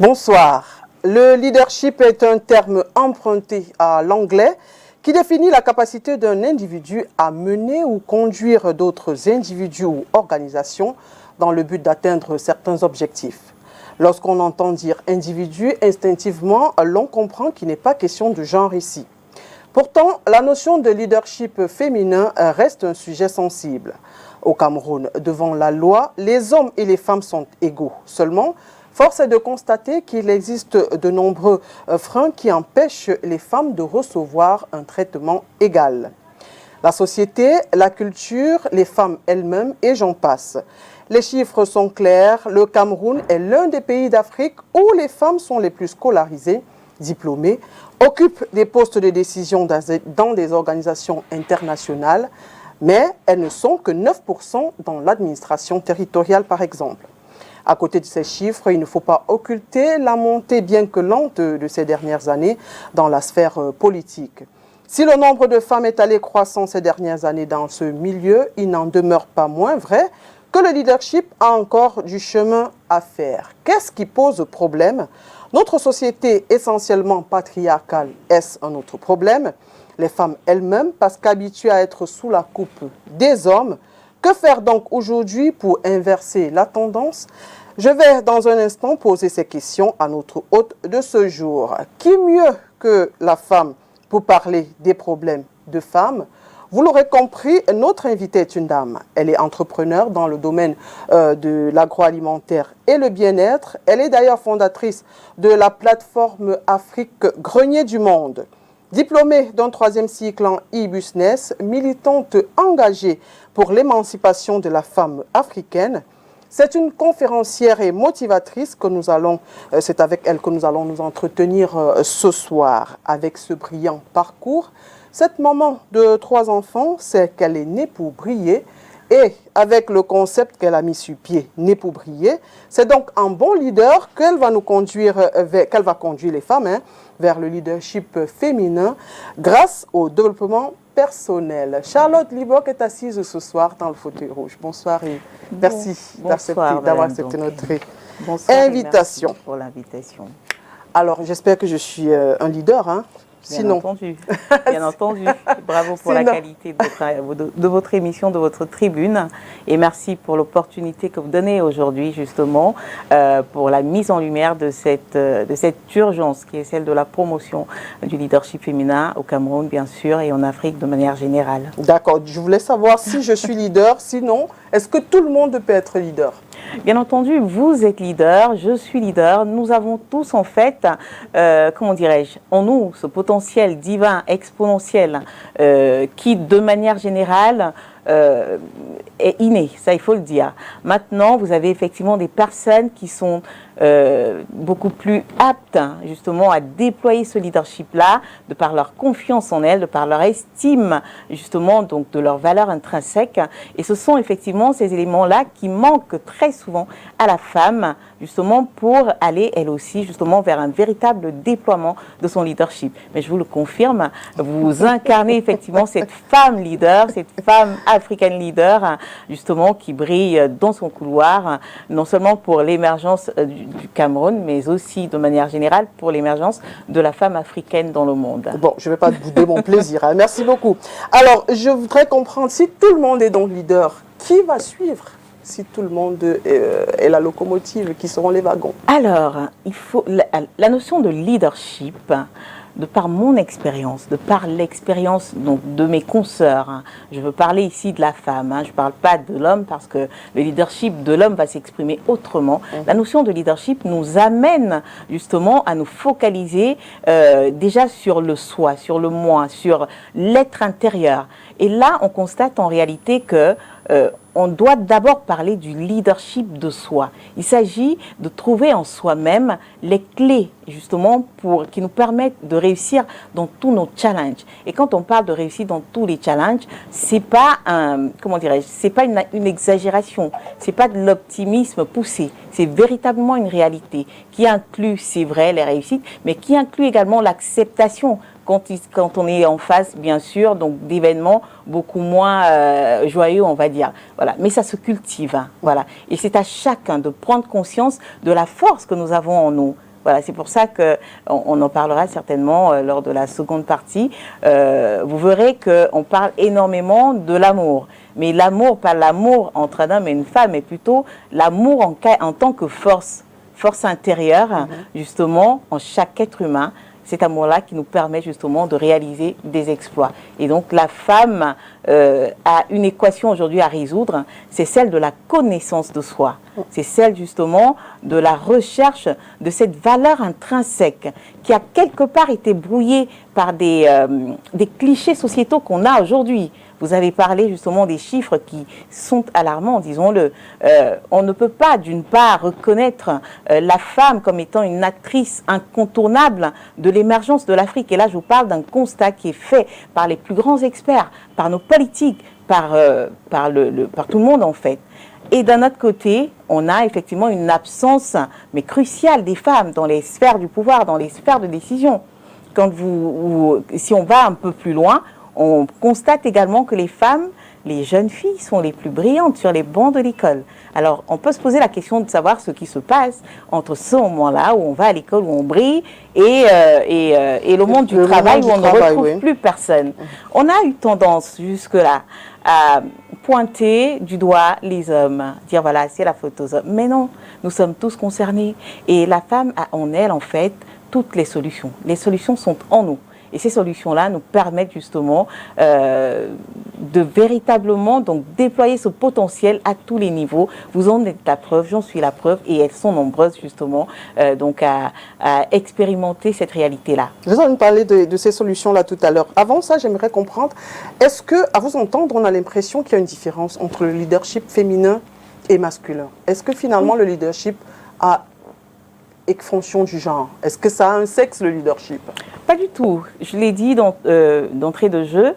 Bonsoir. Le leadership est un terme emprunté à l'anglais qui définit la capacité d'un individu à mener ou conduire d'autres individus ou organisations dans le but d'atteindre certains objectifs. Lorsqu'on entend dire individu, instinctivement, l'on comprend qu'il n'est pas question de genre ici. Pourtant, la notion de leadership féminin reste un sujet sensible. Au Cameroun, devant la loi, les hommes et les femmes sont égaux. Seulement, force est de constater qu'il existe de nombreux freins qui empêchent les femmes de recevoir un traitement égal. La société, la culture, les femmes elles-mêmes et j'en passe. Les chiffres sont clairs, le Cameroun est l'un des pays d'Afrique où les femmes sont les plus scolarisées, diplômées, occupent des postes de décision dans des organisations internationales, mais elles ne sont que 9% dans l'administration territoriale par exemple. À côté de ces chiffres, il ne faut pas occulter la montée bien que lente de ces dernières années dans la sphère politique. Si le nombre de femmes est allé croissant ces dernières années dans ce milieu, il n'en demeure pas moins vrai que le leadership a encore du chemin à faire. Qu'est-ce qui pose problème? Notre société essentiellement patriarcale, est-ce un autre problème? Les femmes elles-mêmes, parce qu'habituées à être sous la coupe des hommes. Que faire donc aujourd'hui pour inverser la tendance? Je vais dans un instant poser ces questions à notre hôte de ce jour. Qui mieux que la femme pour parler des problèmes de femmes? Vous l'aurez compris, notre invitée est une dame. Elle est entrepreneure dans le domaine de l'agroalimentaire et le bien-être. Elle est d'ailleurs fondatrice de la plateforme Afrique Grenier du Monde. Diplômée d'un 3e cycle en e-business, militante engagée pour l'émancipation de la femme africaine, c'est une conférencière et motivatrice que c'est avec elle que nous allons nous entretenir ce soir. Avec ce brillant parcours, cette maman de 3 enfants sait qu'elle est née pour briller et avec le concept qu'elle a mis sur pied, née pour briller, c'est donc un bon leader qu'elle va conduire les femmes vers le leadership féminin grâce au développement personnel. Charlotte Libok est assise ce soir dans le fauteuil rouge. Bonsoir et merci d'avoir accepté notre invitation. Merci pour l'invitation. Alors, j'espère que je suis un leader, Sinon. Bien entendu. Bravo pour la qualité de votre émission, de votre tribune. Et merci pour l'opportunité que vous donnez aujourd'hui, justement, pour la mise en lumière de cette urgence qui est celle de la promotion du leadership féminin au Cameroun, bien sûr, et en Afrique de manière générale. D'accord. Je voulais savoir si je suis leader. Sinon, est-ce que tout le monde peut être leader? Bien entendu, vous êtes leader, je suis leader. Nous avons tous, en fait, comment dirais-je, en nous, ce potentiel divin, exponentiel, qui, de manière générale, est inné, ça il faut le dire. Maintenant, vous avez effectivement des personnes qui sont beaucoup plus aptes justement à déployer ce leadership-là, de par leur confiance en elles, de par leur estime justement donc de leur valeur intrinsèque. Et ce sont effectivement ces éléments-là qui manquent très souvent à la femme justement pour aller elle aussi justement vers un véritable déploiement de son leadership. Mais je vous le confirme, vous incarnez effectivement cette femme leader, cette femme africaine leader justement qui brille dans son couloir, non seulement pour l'émergence du Cameroun, mais aussi de manière générale pour l'émergence de la femme africaine dans le monde. Bon, je ne vais pas bouder mon plaisir. Merci beaucoup. Alors, je voudrais comprendre, si tout le monde est donc leader, qui va suivre? Si tout le monde est la locomotive, qui seront les wagons? Alors, il faut la notion de leadership, de par mon expérience, de par l'expérience de mes consoeurs, je veux parler ici de la femme, je ne parle pas de l'homme parce que le leadership de l'homme va s'exprimer autrement. La notion de leadership nous amène justement à nous focaliser déjà sur le soi, sur le moi, sur l'être intérieur. Et là, on constate en réalité que on doit d'abord parler du leadership de soi. Il s'agit de trouver en soi-même les clés, justement, qui nous permettent de réussir dans tous nos challenges. Et quand on parle de réussir dans tous les challenges, c'est pas c'est pas une exagération, c'est pas de l'optimisme poussé. C'est véritablement une réalité qui inclut, c'est vrai, les réussites, mais qui inclut également l'acceptation quand on est en face, bien sûr, donc d'événements beaucoup moins joyeux, on va dire. Voilà. Mais ça se cultive. Voilà. Et c'est à chacun de prendre conscience de la force que nous avons en nous. Voilà, c'est pour ça qu'on en parlera certainement lors de la seconde partie. Vous verrez qu'on parle énormément de l'amour. Mais l'amour, pas l'amour entre un homme et une femme, mais plutôt l'amour en tant que force intérieure, justement, en chaque être humain. Cet amour-là qui nous permet justement de réaliser des exploits. Et donc la femme a une équation aujourd'hui à résoudre, c'est celle de la connaissance de soi. C'est celle justement de la recherche de cette valeur intrinsèque qui a quelque part été brouillée par des clichés sociétaux qu'on a aujourd'hui. Vous avez parlé justement des chiffres qui sont alarmants, disons-le. On ne peut pas, d'une part, reconnaître la femme comme étant une actrice incontournable de l'émergence de l'Afrique. Et là, je vous parle d'un constat qui est fait par les plus grands experts, par nos politiques, par tout le monde en fait. Et d'un autre côté, on a effectivement une absence, mais cruciale, des femmes dans les sphères du pouvoir, dans les sphères de décision. Si on va un peu plus loin, on constate également que les femmes, les jeunes filles sont les plus brillantes sur les bancs de l'école. Alors, on peut se poser la question de savoir ce qui se passe entre ce moment-là où on va à l'école, où on brille, et le monde du travail où on ne retrouve plus personne. On a eu tendance jusque-là à pointer du doigt les hommes, dire voilà, c'est la faute aux hommes. Mais non, nous sommes tous concernés. Et la femme a en elle, en fait, toutes les solutions. Les solutions sont en nous. Et ces solutions-là nous permettent justement de véritablement donc, déployer ce potentiel à tous les niveaux. Vous en êtes la preuve, j'en suis la preuve, et elles sont nombreuses justement donc à expérimenter cette réalité-là. Vous allez nous parler de ces solutions-là tout à l'heure. Avant ça, j'aimerais comprendre, est-ce que, à vous entendre, on a l'impression qu'il y a une différence entre le leadership féminin et masculin? Est-ce que finalement le leadership a et fonction du genre? Est-ce que ça a un sexe, le leadership? Pas du tout. Je l'ai dit d'entrée de jeu,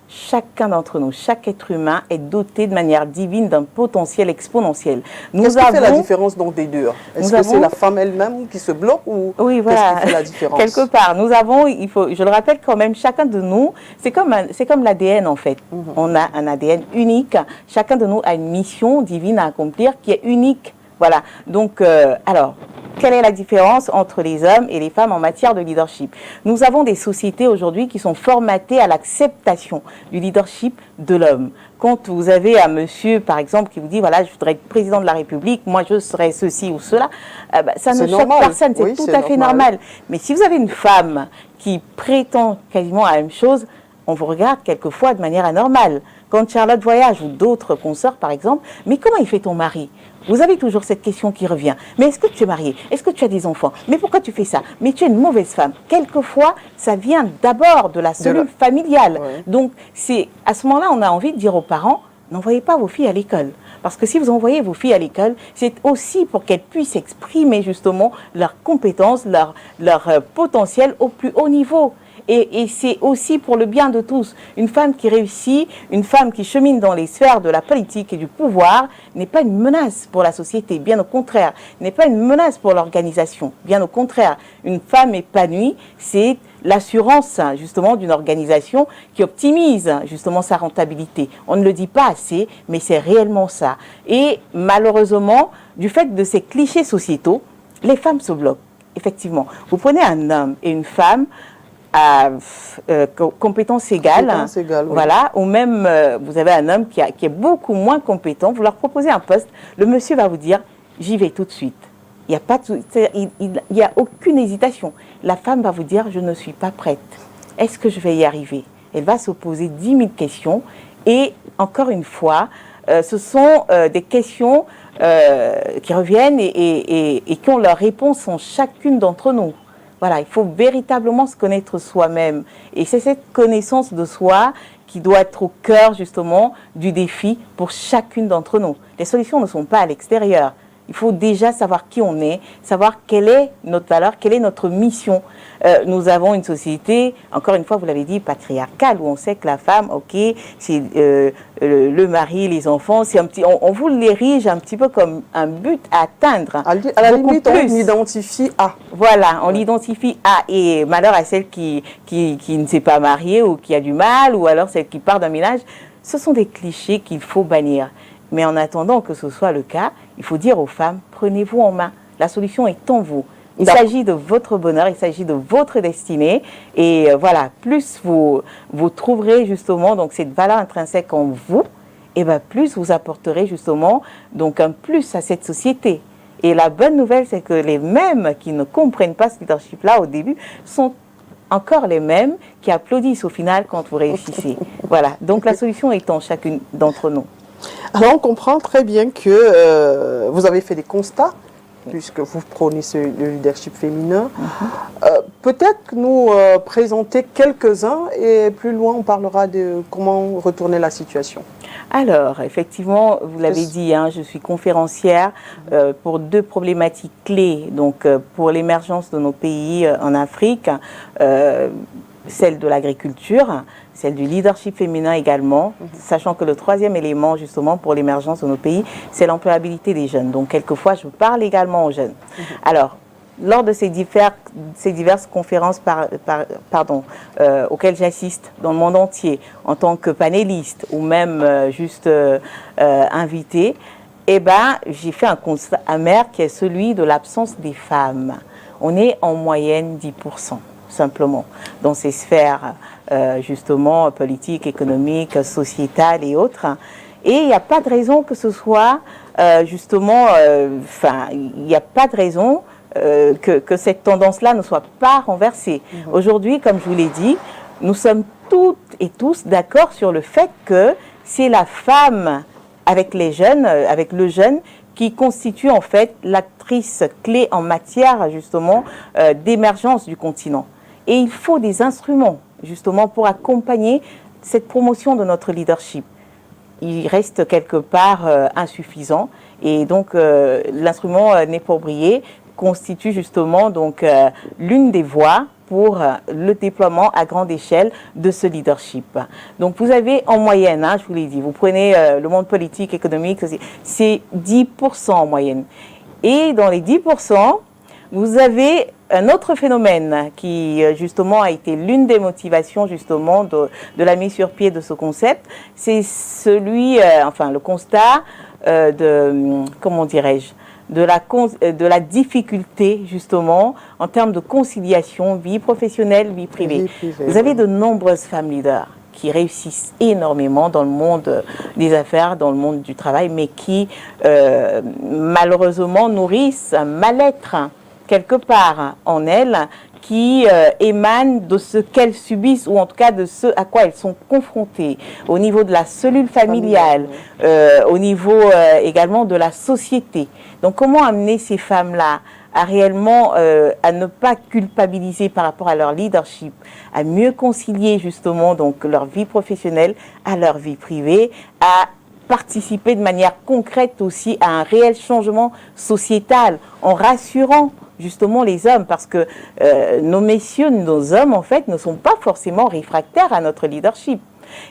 chacun d'entre nous, chaque être humain est doté de manière divine d'un potentiel exponentiel. Qu'est-ce qui fait la différence donc des deux? Est-ce que c'est la femme elle-même qui se bloque ou oui, voilà. Qu'est-ce qui fait la différence? Quelque part, nous avons, je le rappelle quand même, chacun de nous, c'est comme l'ADN en fait. On a un ADN unique, chacun de nous a une mission divine à accomplir qui est unique. Voilà, donc, alors, quelle est la différence entre les hommes et les femmes en matière de leadership? Nous avons des sociétés aujourd'hui qui sont formatées à l'acceptation du leadership de l'homme. Quand vous avez un monsieur, par exemple, qui vous dit, voilà, je voudrais être président de la République, moi je serais ceci ou cela, ça ne choque personne, c'est tout à fait normal. Mais si vous avez une femme qui prétend quasiment à la même chose, on vous regarde quelquefois de manière anormale. Quand Charlotte Voyage ou d'autres consoeurs, par exemple, mais comment il fait ton mari? Vous avez toujours cette question qui revient. Mais est-ce que tu es marié? Est-ce que tu as des enfants? Mais pourquoi tu fais ça? Mais tu es une mauvaise femme. Quelquefois, ça vient d'abord de la cellule familiale. Ouais. Donc, à ce moment-là, on a envie de dire aux parents, n'envoyez pas vos filles à l'école. Parce que si vous envoyez vos filles à l'école, c'est aussi pour qu'elles puissent exprimer justement leurs compétences, leur potentiel au plus haut niveau. Et c'est aussi pour le bien de tous. Une femme qui réussit, une femme qui chemine dans les sphères de la politique et du pouvoir n'est pas une menace pour la société, bien au contraire, n'est pas une menace pour l'organisation, bien au contraire. Une femme épanouie, c'est l'assurance justement d'une organisation qui optimise justement sa rentabilité. On ne le dit pas assez, mais c'est réellement ça. Et malheureusement, du fait de ces clichés sociétaux, les femmes se bloquent. Effectivement, vous prenez un homme et une femme à compétences égales, oui. Voilà, ou même vous avez un homme qui est beaucoup moins compétent, vous leur proposez un poste, le monsieur va vous dire j'y vais tout de suite. Il n'y a aucune hésitation. La femme va vous dire je ne suis pas prête. Est-ce que je vais y arriver? Elle va se poser 10 000 questions et encore une fois, ce sont des questions qui reviennent et qui ont leur réponse en chacune d'entre nous. Voilà, il faut véritablement se connaître soi-même. Et c'est cette connaissance de soi qui doit être au cœur, justement, du défi pour chacune d'entre nous. Les solutions ne sont pas à l'extérieur. Il faut déjà savoir qui on est, savoir quelle est notre valeur, quelle est notre mission. Nous avons une société, encore une fois, vous l'avez dit, patriarcale, où on sait que la femme, ok, c'est le mari, les enfants, c'est on vous l'érige un petit peu comme un but à atteindre. À la limite, on l'identifie à. Voilà, on l'identifie à. Et malheur à celle qui ne s'est pas mariée ou qui a du mal, ou alors celle qui part d'un ménage. Ce sont des clichés qu'il faut bannir. Mais en attendant que ce soit le cas, il faut dire aux femmes, prenez-vous en main. La solution est en vous. Il s'agit de votre bonheur, il s'agit de votre destinée. Et voilà, plus vous trouverez justement donc cette valeur intrinsèque en vous, et bien plus vous apporterez justement donc un plus à cette société. Et la bonne nouvelle, c'est que les mêmes qui ne comprennent pas ce leadership-là au début sont encore les mêmes qui applaudissent au final quand vous réussissez. Voilà, donc la solution est en chacune d'entre nous. Alors on comprend très bien que vous avez fait des constats, puisque vous prônez le leadership féminin. Peut-être nous présenter quelques-uns et plus loin on parlera de comment retourner la situation. Alors, effectivement, vous l'avez dit, hein, je suis conférencière pour deux problématiques clés. Donc, pour l'émergence de nos pays en Afrique, celle de l'agriculture, celle du leadership féminin également, sachant que le troisième élément, justement, pour l'émergence de nos pays, c'est l'employabilité des jeunes. Donc, quelquefois, je parle également aux jeunes. Alors, lors de ces diverses conférences auxquelles j'assiste dans le monde entier, en tant que panéliste ou même juste invité, eh ben, j'ai fait un constat amer qui est celui de l'absence des femmes. On est en moyenne 10%, simplement, dans ces sphères justement politiques, économiques, sociétales et autres. Et il n'y a pas de raison que ce soit justement, il n'y a pas de raison que cette tendance-là ne soit pas renversée. Aujourd'hui, comme je vous l'ai dit, nous sommes toutes et tous d'accord sur le fait que c'est la femme avec les jeunes, avec le jeune, qui constitue en fait l'actrice clé en matière justement d'émergence du continent. Et il faut des instruments justement pour accompagner cette promotion de notre leadership. Il reste quelque part insuffisant et donc l'instrument n'est pas oublié, constitue justement donc l'une des voies pour le déploiement à grande échelle de ce leadership. Donc vous avez en moyenne, hein, je vous l'ai dit, vous prenez le monde politique, économique, c'est 10% en moyenne. Et dans les 10%, vous avez un autre phénomène qui justement a été l'une des motivations justement de la mise sur pied de ce concept, c'est celui, le constat comment dirais-je, de la difficulté, justement, en termes de conciliation, vie professionnelle, vie privée. Vous avez de nombreuses femmes leaders qui réussissent énormément dans le monde des affaires, dans le monde du travail, mais qui, malheureusement, nourrissent un mal-être, quelque part, en elles, qui émanent de ce qu'elles subissent, ou en tout cas de ce à quoi elles sont confrontées, au niveau de la cellule familiale, au niveau également de la société. Donc comment amener ces femmes-là à réellement à ne pas culpabiliser par rapport à leur leadership, à mieux concilier justement donc leur vie professionnelle à leur vie privée, à participer de manière concrète aussi à un réel changement sociétal en rassurant justement les hommes, parce que nos messieurs, nos hommes en fait ne sont pas forcément réfractaires à notre leadership.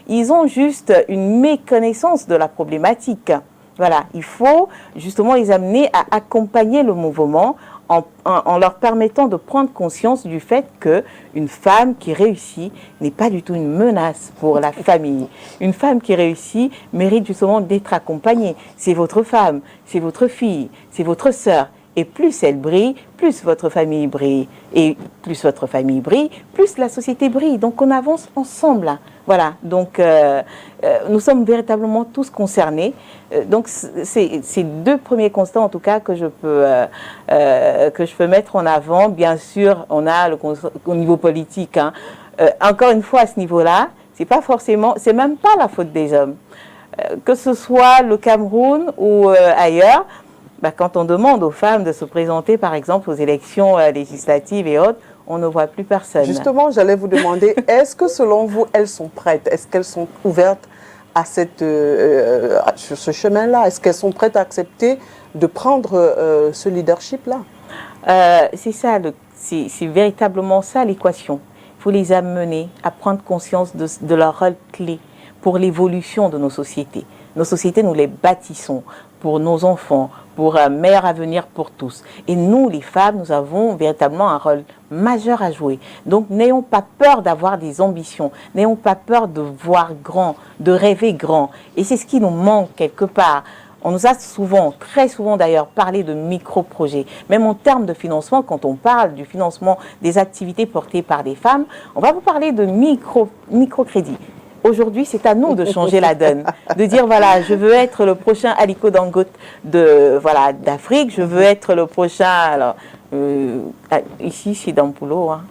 Ils ont juste une méconnaissance de la problématique. Voilà, il faut justement les amener à accompagner le mouvement en leur permettant de prendre conscience du fait qu'une femme qui réussit n'est pas du tout une menace pour la famille. Une femme qui réussit mérite justement d'être accompagnée. C'est votre femme, c'est votre fille, c'est votre sœur. Et plus elle brille, plus votre famille brille. Et plus votre famille brille, plus la société brille. Donc on avance ensemble. Voilà, donc nous sommes véritablement tous concernés. Donc c'est deux premiers constats en tout cas que je peux mettre en avant. Bien sûr, on a au niveau politique. Hein. Encore une fois, à ce niveau-là, c'est même pas la faute des hommes. Que ce soit le Cameroun ou ailleurs, quand on demande aux femmes de se présenter, par exemple, aux élections législatives et autres, on ne voit plus personne. Justement, j'allais vous demander, est-ce que selon vous, elles sont prêtes? Est-ce qu'elles sont ouvertes à sur ce chemin-là? Est-ce qu'elles sont prêtes à accepter de prendre ce leadership-là? C'est ça, c'est véritablement ça l'équation. Il faut les amener à prendre conscience de leur rôle clé pour l'évolution de nos sociétés. Nos sociétés, nous les bâtissons pour nos enfants, pour un meilleur avenir pour tous. Et nous, les femmes, nous avons véritablement un rôle majeur à jouer. Donc, n'ayons pas peur d'avoir des ambitions, n'ayons pas peur de voir grand, de rêver grand. Et c'est ce qui nous manque quelque part. On nous a souvent, très souvent d'ailleurs, parlé de micro-projets. Même en termes de financement, quand on parle du financement des activités portées par des femmes, on va vous parler de microcrédits. Aujourd'hui, c'est à nous de changer la donne, de dire voilà, je veux être le prochain Aliko Dangote d'Afrique, je veux être le prochain, alors ici c'est Dampulo, hein.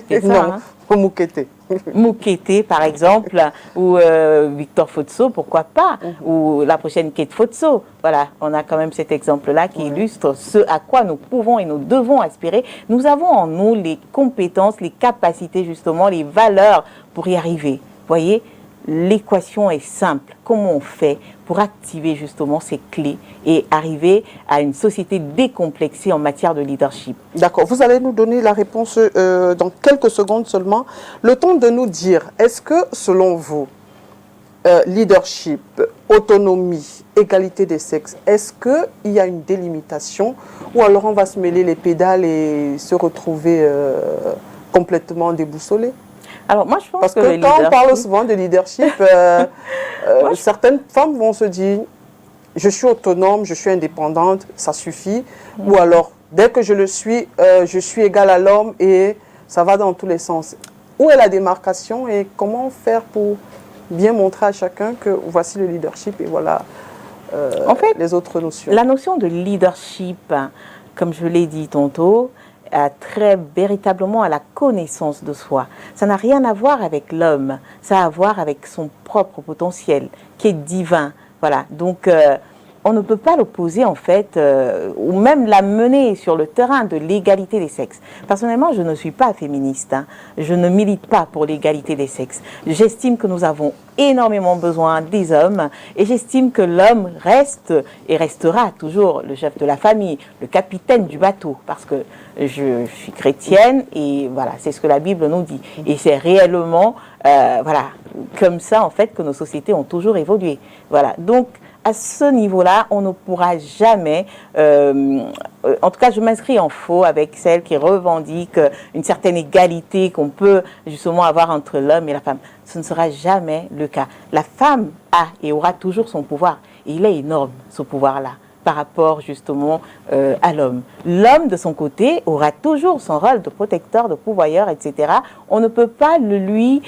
C'est ça, Non, hein. pour Moukete. Moukete, par exemple, ou Victor Fotso, pourquoi pas, ou la prochaine Kate Fotso. Voilà, on a quand même cet exemple-là qui illustre ce à quoi nous pouvons et nous devons aspirer. Nous avons en nous les compétences, les capacités, justement, les valeurs pour y arriver. Vous voyez, l'équation est simple. Comment on fait pour activer justement ces clés et arriver à une société décomplexée en matière de leadership? D'accord, vous allez nous donner la réponse dans quelques secondes seulement. Le temps de nous dire, est-ce que selon vous, leadership, autonomie, égalité des sexes, est-ce qu'il y a une délimitation ou alors on va se mêler les pédales et se retrouver complètement déboussolé? Alors moi je pense Parce que que quand on parle souvent de leadership, certaines femmes vont se dire je suis autonome, je suis indépendante, ça suffit. Ou alors, dès que je le suis, je suis égale à l'homme et ça va dans tous les sens. Où est la démarcation et comment faire pour bien montrer à chacun que voici le leadership et voilà en fait, les autres notions? La notion de leadership, comme je l'ai dit tantôt, a trait véritablement à la connaissance de soi. Ça n'a rien à voir avec l'homme, ça a à voir avec son propre potentiel, qui est divin. Voilà, donc on ne peut pas l'opposer en fait, ou même la mener sur le terrain de l'égalité des sexes. Personnellement, je ne suis pas féministe, hein. Je ne milite pas pour l'égalité des sexes. J'estime que nous avons énormément besoin des hommes et j'estime que l'homme reste et restera toujours le chef de la famille, le capitaine du bateau, parce que je suis chrétienne et voilà, c'est ce que la Bible nous dit. Et c'est réellement voilà, comme ça en fait que nos sociétés ont toujours évolué. Voilà, donc à ce niveau-là, on ne pourra jamais, en tout cas je m'inscris en faux avec celles qui revendiquent une certaine égalité qu'on peut justement avoir entre l'homme et la femme. Ce ne sera jamais le cas. La femme a et aura toujours son pouvoir. Et il est énorme, ce pouvoir-là, par rapport justement à l'homme. L'homme, de son côté, aura toujours son rôle de protecteur, de pourvoyeur, etc. On ne peut pas le lui,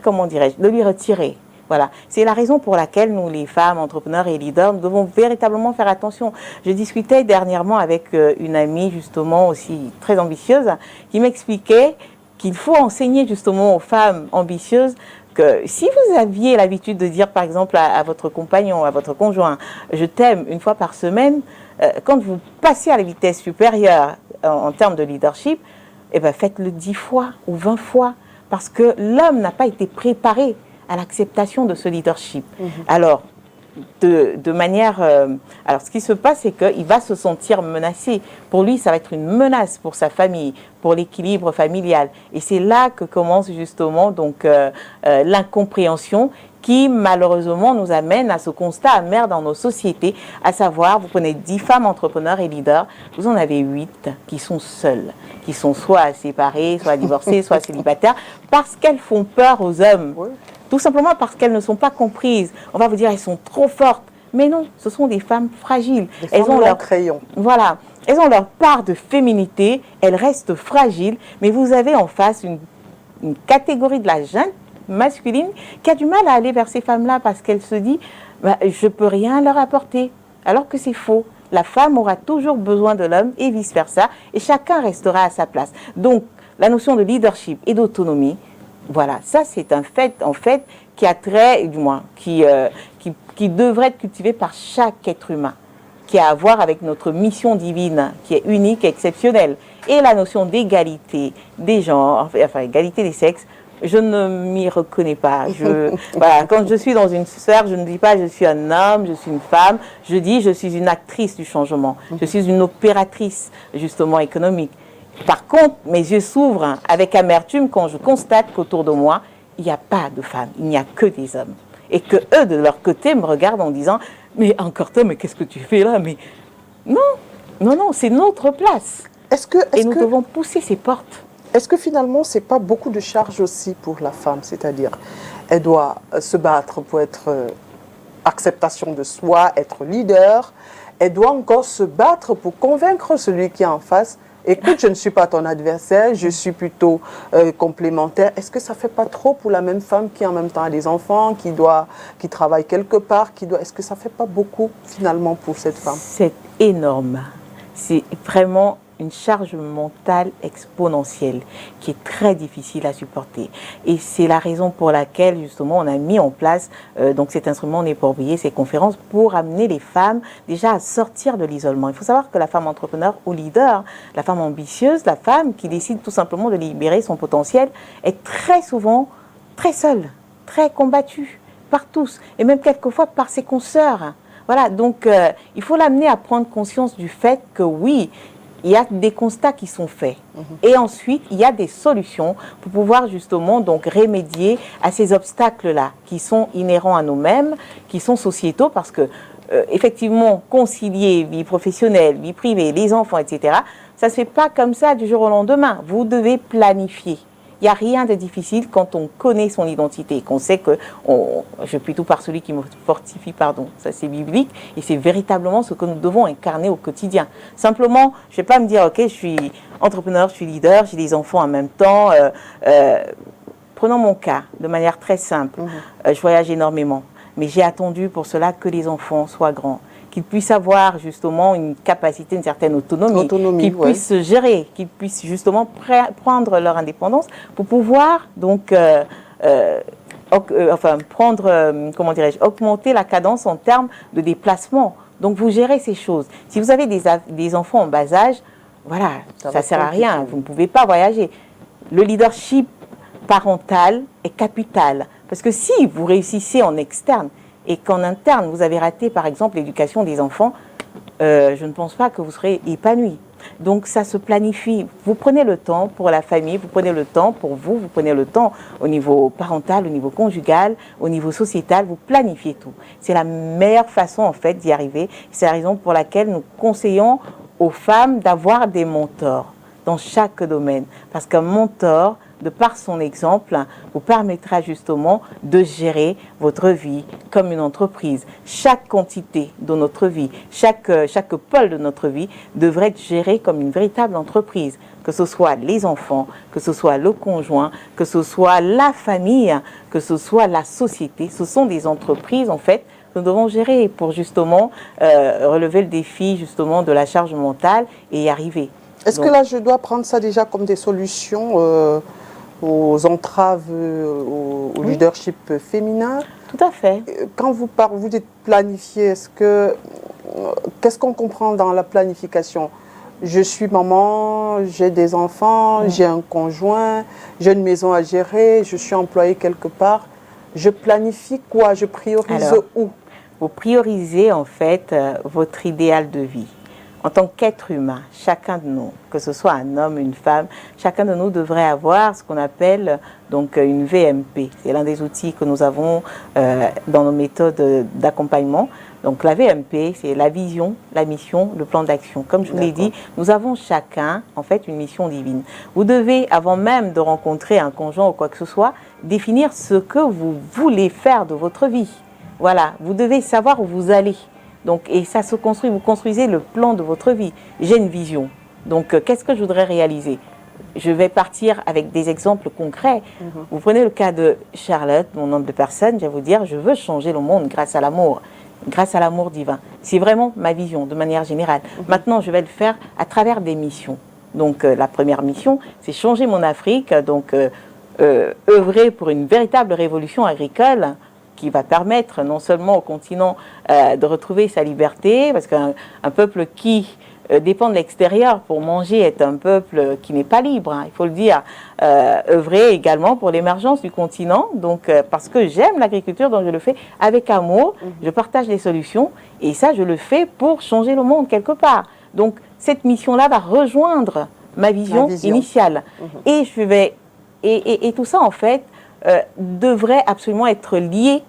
comment dirais-je, le lui retirer. Voilà, c'est la raison pour laquelle nous, les femmes, entrepreneurs et leaders, nous devons véritablement faire attention. Je discutais dernièrement avec une amie, justement, aussi très ambitieuse, qui m'expliquait qu'il faut enseigner justement aux femmes ambitieuses que si vous aviez l'habitude de dire, par exemple, à votre compagnon, à votre conjoint, je t'aime une fois par semaine, quand vous passez à la vitesse supérieure en termes de leadership, eh ben, faites-le 10 fois ou 20 fois, parce que l'homme n'a pas été préparé à l'acceptation de ce leadership. Alors, de manière... alors, ce qui se passe, c'est qu'il va se sentir menacé. Pour lui, ça va être une menace pour sa famille, pour l'équilibre familial. Et c'est là que commence justement donc l'incompréhension qui, malheureusement, nous amène à ce constat amer dans nos sociétés, à savoir, vous prenez 10 femmes entrepreneurs et leaders, vous en avez 8 qui sont seules, qui sont soit séparées, soit divorcées, soit célibataires, parce qu'elles font peur aux hommes. Oui. Tout simplement parce qu'elles ne sont pas comprises. On va vous dire, elles sont trop fortes. Mais non, ce sont des femmes fragiles. Elles ont leur crayon. Voilà. Elles ont leur part de féminité. Elles restent fragiles. Mais vous avez en face une catégorie de la jeune masculine qui a du mal à aller vers ces femmes-là parce qu'elle se dit, bah, je ne peux rien leur apporter. Alors que c'est faux. La femme aura toujours besoin de l'homme et vice-versa. Et chacun restera à sa place. Donc, la notion de leadership et d'autonomie, voilà, ça c'est un fait, en fait, qui a trait, du moins, qui devrait être cultivé par chaque être humain, qui a à voir avec notre mission divine, qui est unique et exceptionnelle. Et la notion d'égalité des genres, enfin, égalité des sexes, je ne m'y reconnais pas. Voilà, quand je suis dans une sphère, je ne dis pas je suis un homme, je suis une femme, je dis je suis une actrice du changement, je suis une opératrice, justement, économique. Par contre, mes yeux s'ouvrent avec amertume quand je constate qu'autour de moi, il n'y a pas de femmes, il n'y a que des hommes. Et que eux, de leur côté, me regardent en disant « Mais encore toi, mais qu'est-ce que tu fais là ?» Mais non, non, non, c'est notre place. Et nous devons pousser ces portes. Est-ce que finalement, ce n'est pas beaucoup de charge aussi pour la femme? C'est-à-dire, elle doit se battre pour être acceptation de soi, être leader. Elle doit encore se battre pour convaincre celui qui est en face. Écoute, je ne suis pas ton adversaire, je suis plutôt complémentaire. Est-ce que ça ne fait pas trop pour la même femme qui en même temps a des enfants, qui travaille quelque part, est-ce que ça ne fait pas beaucoup finalement pour cette femme? C'est énorme. C'est vraiment une charge mentale exponentielle qui est très difficile à supporter. Et c'est la raison pour laquelle, justement, on a mis en place donc cet instrument, on n'est pas oublié, ces conférences, pour amener les femmes déjà à sortir de l'isolement. Il faut savoir que la femme entrepreneur ou leader, la femme ambitieuse, la femme qui décide tout simplement de libérer son potentiel, est très souvent très seule, très combattue par tous, et même quelquefois par ses consoeurs. Voilà, donc il faut l'amener à prendre conscience du fait que oui, il y a des constats qui sont faits. Et ensuite, il y a des solutions pour pouvoir justement donc remédier à ces obstacles-là qui sont inhérents à nous-mêmes, qui sont sociétaux, parce que effectivement, concilier vie professionnelle, vie privée, les enfants, etc., ça ne se fait pas comme ça du jour au lendemain. Vous devez planifier. Il n'y a rien de difficile quand on connaît son identité, qu'on sait que, je suis plutôt par celui qui me fortifie, pardon, ça c'est biblique, et c'est véritablement ce que nous devons incarner au quotidien. Simplement, je ne vais pas me dire, ok, je suis entrepreneur, je suis leader, j'ai des enfants en même temps. Prenons mon cas, de manière très simple, je voyage énormément, mais j'ai attendu pour cela que les enfants soient grands, qu'ils puissent avoir justement une capacité, une certaine autonomie qu'ils puissent se gérer, qu'ils puissent justement prendre leur indépendance pour pouvoir donc comment dirais-je, augmenter la cadence en termes de déplacement. Donc vous gérez ces choses. Si vous avez des enfants en bas âge, voilà, ça ne sert à rien, vous ne pouvez pas voyager. Le leadership parental est capital, parce que si vous réussissez en externe, et qu'en interne, vous avez raté, par exemple, l'éducation des enfants, je ne pense pas que vous serez épanoui. Donc, ça se planifie. Vous prenez le temps pour la famille, vous prenez le temps pour vous, vous prenez le temps au niveau parental, au niveau conjugal, au niveau sociétal, vous planifiez tout. C'est la meilleure façon, en fait, d'y arriver. C'est la raison pour laquelle nous conseillons aux femmes d'avoir des mentors dans chaque domaine. Parce qu'un mentor, de par son exemple, vous permettra justement de gérer votre vie comme une entreprise. Chaque quantité de notre vie, chaque pôle de notre vie devrait être géré comme une véritable entreprise. Que ce soit les enfants, que ce soit le conjoint, que ce soit la famille, que ce soit la société. Ce sont des entreprises, en fait, que nous devons gérer pour justement relever le défi justement de la charge mentale et y arriver. Est-ce que là, je dois prendre ça déjà comme des solutions aux entraves au leadership féminin? Tout à fait. Quand vous dites planifier, qu'est-ce qu'on comprend dans la planification? Je suis maman, j'ai des enfants, j'ai un conjoint, j'ai une maison à gérer, je suis employée quelque part. Je planifie quoi? Je priorise où? Vous priorisez en fait votre idéal de vie. En tant qu'être humain, chacun de nous, que ce soit un homme, une femme, chacun de nous devrait avoir ce qu'on appelle donc une VMP. C'est l'un des outils que nous avons dans nos méthodes d'accompagnement. Donc la VMP, c'est la vision, la mission, le plan d'action. Comme je vous l'ai dit, nous avons chacun en fait une mission divine. Vous devez, avant même de rencontrer un conjoint ou quoi que ce soit, définir ce que vous voulez faire de votre vie. Voilà, vous devez savoir où vous allez. Donc, et ça se construit, vous construisez le plan de votre vie. J'ai une vision. Donc, qu'est-ce que je voudrais réaliser? Je vais partir avec des exemples concrets. Vous prenez le cas de Charlotte, mon nombre de personnes, je vais vous dire, je veux changer le monde grâce à l'amour divin. C'est vraiment ma vision, de manière générale. Maintenant, je vais le faire à travers des missions. Donc, la première mission, c'est changer mon Afrique, donc œuvrer pour une véritable révolution agricole, qui va permettre non seulement au continent de retrouver sa liberté, parce qu'un peuple qui dépend de l'extérieur pour manger est un peuple qui n'est pas libre, hein, il faut le dire, œuvrer également pour l'émergence du continent, donc parce que j'aime l'agriculture, donc je le fais avec amour, je partage les solutions, et ça je le fais pour changer le monde quelque part. Donc cette mission-là va rejoindre ma vision initiale. Et je vais et tout ça en fait devrait absolument être lié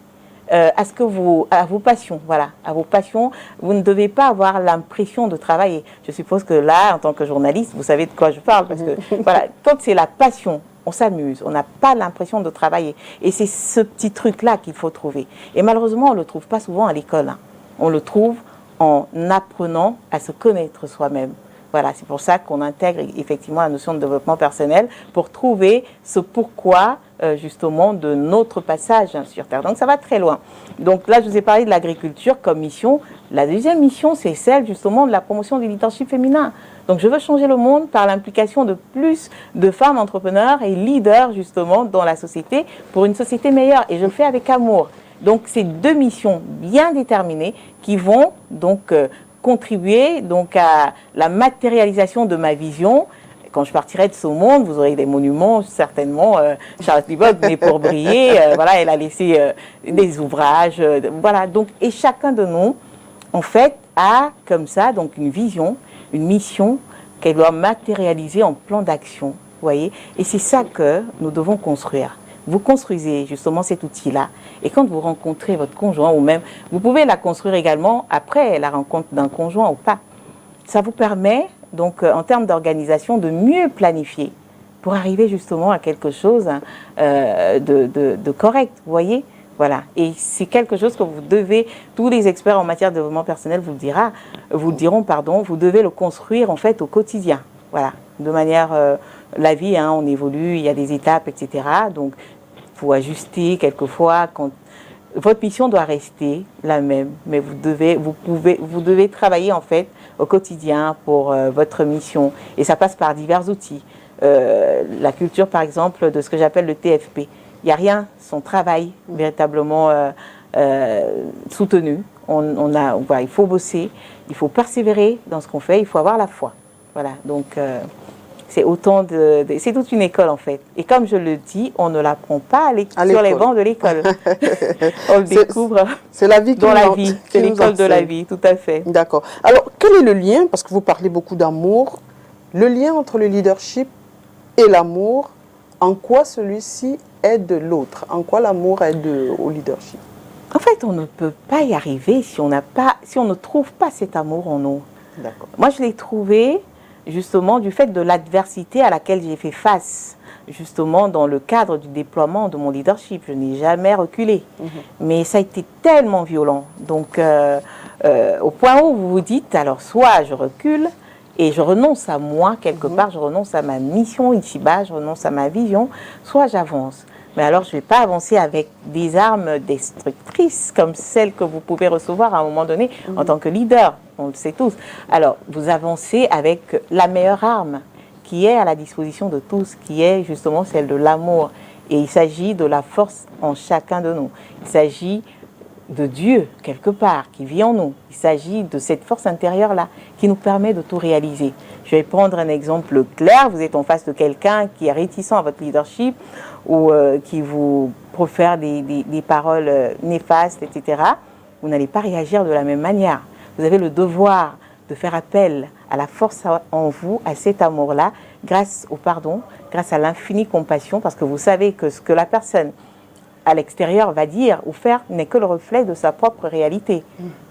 à vos passions, voilà, à vos passions. Vous ne devez pas avoir l'impression de travailler. Je suppose que là, en tant que journaliste, vous savez de quoi je parle, parce que voilà, quand c'est la passion on s'amuse, on n'a pas l'impression de travailler. Et c'est ce petit truc-là qu'il faut trouver. Et malheureusement, on ne le trouve pas souvent à l'école. On le trouve en apprenant à se connaître soi-même. Voilà, c'est pour ça qu'on intègre effectivement la notion de développement personnel pour trouver ce pourquoi justement de notre passage sur Terre. Donc ça va très loin. Donc là, je vous ai parlé de l'agriculture comme mission. La deuxième mission, c'est celle justement de la promotion du leadership féminin. Donc je veux changer le monde par l'implication de plus de femmes entrepreneurs et leaders justement dans la société pour une société meilleure. Et je le fais avec amour. Donc c'est deux missions bien déterminées qui vont donc contribuer donc à la matérialisation de ma vision. Quand je partirai de ce monde, vous aurez des monuments, certainement. Charlotte Livold, née pour briller, voilà, elle a laissé des ouvrages, voilà. Donc, et chacun de nous, en fait, a comme ça donc une vision, une mission qu'elle doit matérialiser en plan d'action, vous voyez. Et c'est ça que nous devons construire. Vous construisez justement cet outil-là. Et quand vous rencontrez votre conjoint, ou même, vous pouvez la construire également après la rencontre d'un conjoint ou pas. Ça vous permet, donc, en termes d'organisation, de mieux planifier pour arriver justement à quelque chose de correct, vous voyez. Voilà. Et c'est quelque chose que vous devez, tous les experts en matière de développement personnel vous diront, vous devez le construire en fait au quotidien. Voilà. De manière, la vie, hein, on évolue, il y a des étapes, etc. Donc, il faut ajuster quelquefois. Votre mission doit rester la même, mais vous devez travailler en fait au quotidien pour votre mission. Et ça passe par divers outils. La culture, par exemple, de ce que j'appelle le TFP. Il n'y a rien sans travail véritablement soutenu. Il faut bosser, il faut persévérer dans ce qu'on fait, il faut avoir la foi. Voilà, donc c'est c'est toute une école en fait. Et comme je le dis, on ne l'apprend pas sur les bancs de l'école. On le découvre c'est la vie dans la vie, c'est l'école de la vie, tout à fait. D'accord. Alors, quel est le lien, parce que vous parlez beaucoup d'amour, le lien entre le leadership et l'amour, en quoi celui-ci aide l'autre? En quoi l'amour aide au leadership? En fait, on ne peut pas y arriver si on ne trouve pas cet amour en nous. D'accord. Moi, je l'ai trouvé justement du fait de l'adversité à laquelle j'ai fait face, justement dans le cadre du déploiement de mon leadership. Je n'ai jamais reculé, mais ça a été tellement violent. Donc, au point où vous vous dites, alors soit je recule et je renonce à moi quelque part, je renonce à ma mission ici-bas, je renonce à ma vision, soit j'avance. Mais alors, je ne vais pas avancer avec des armes destructrices comme celles que vous pouvez recevoir à un moment donné en tant que leader. On le sait tous. Alors, vous avancez avec la meilleure arme qui est à la disposition de tous, qui est justement celle de l'amour. Et il s'agit de la force en chacun de nous. Il s'agit de Dieu, quelque part, qui vit en nous. Il s'agit de cette force intérieure-là qui nous permet de tout réaliser. Je vais prendre un exemple clair. Vous êtes en face de quelqu'un qui est réticent à votre leadership ou qui vous profère des paroles néfastes, etc. Vous n'allez pas réagir de la même manière. Vous avez le devoir de faire appel à la force en vous, à cet amour-là, grâce au pardon, grâce à l'infinie compassion, parce que vous savez que ce que la personne à l'extérieur va dire ou faire n'est que le reflet de sa propre réalité.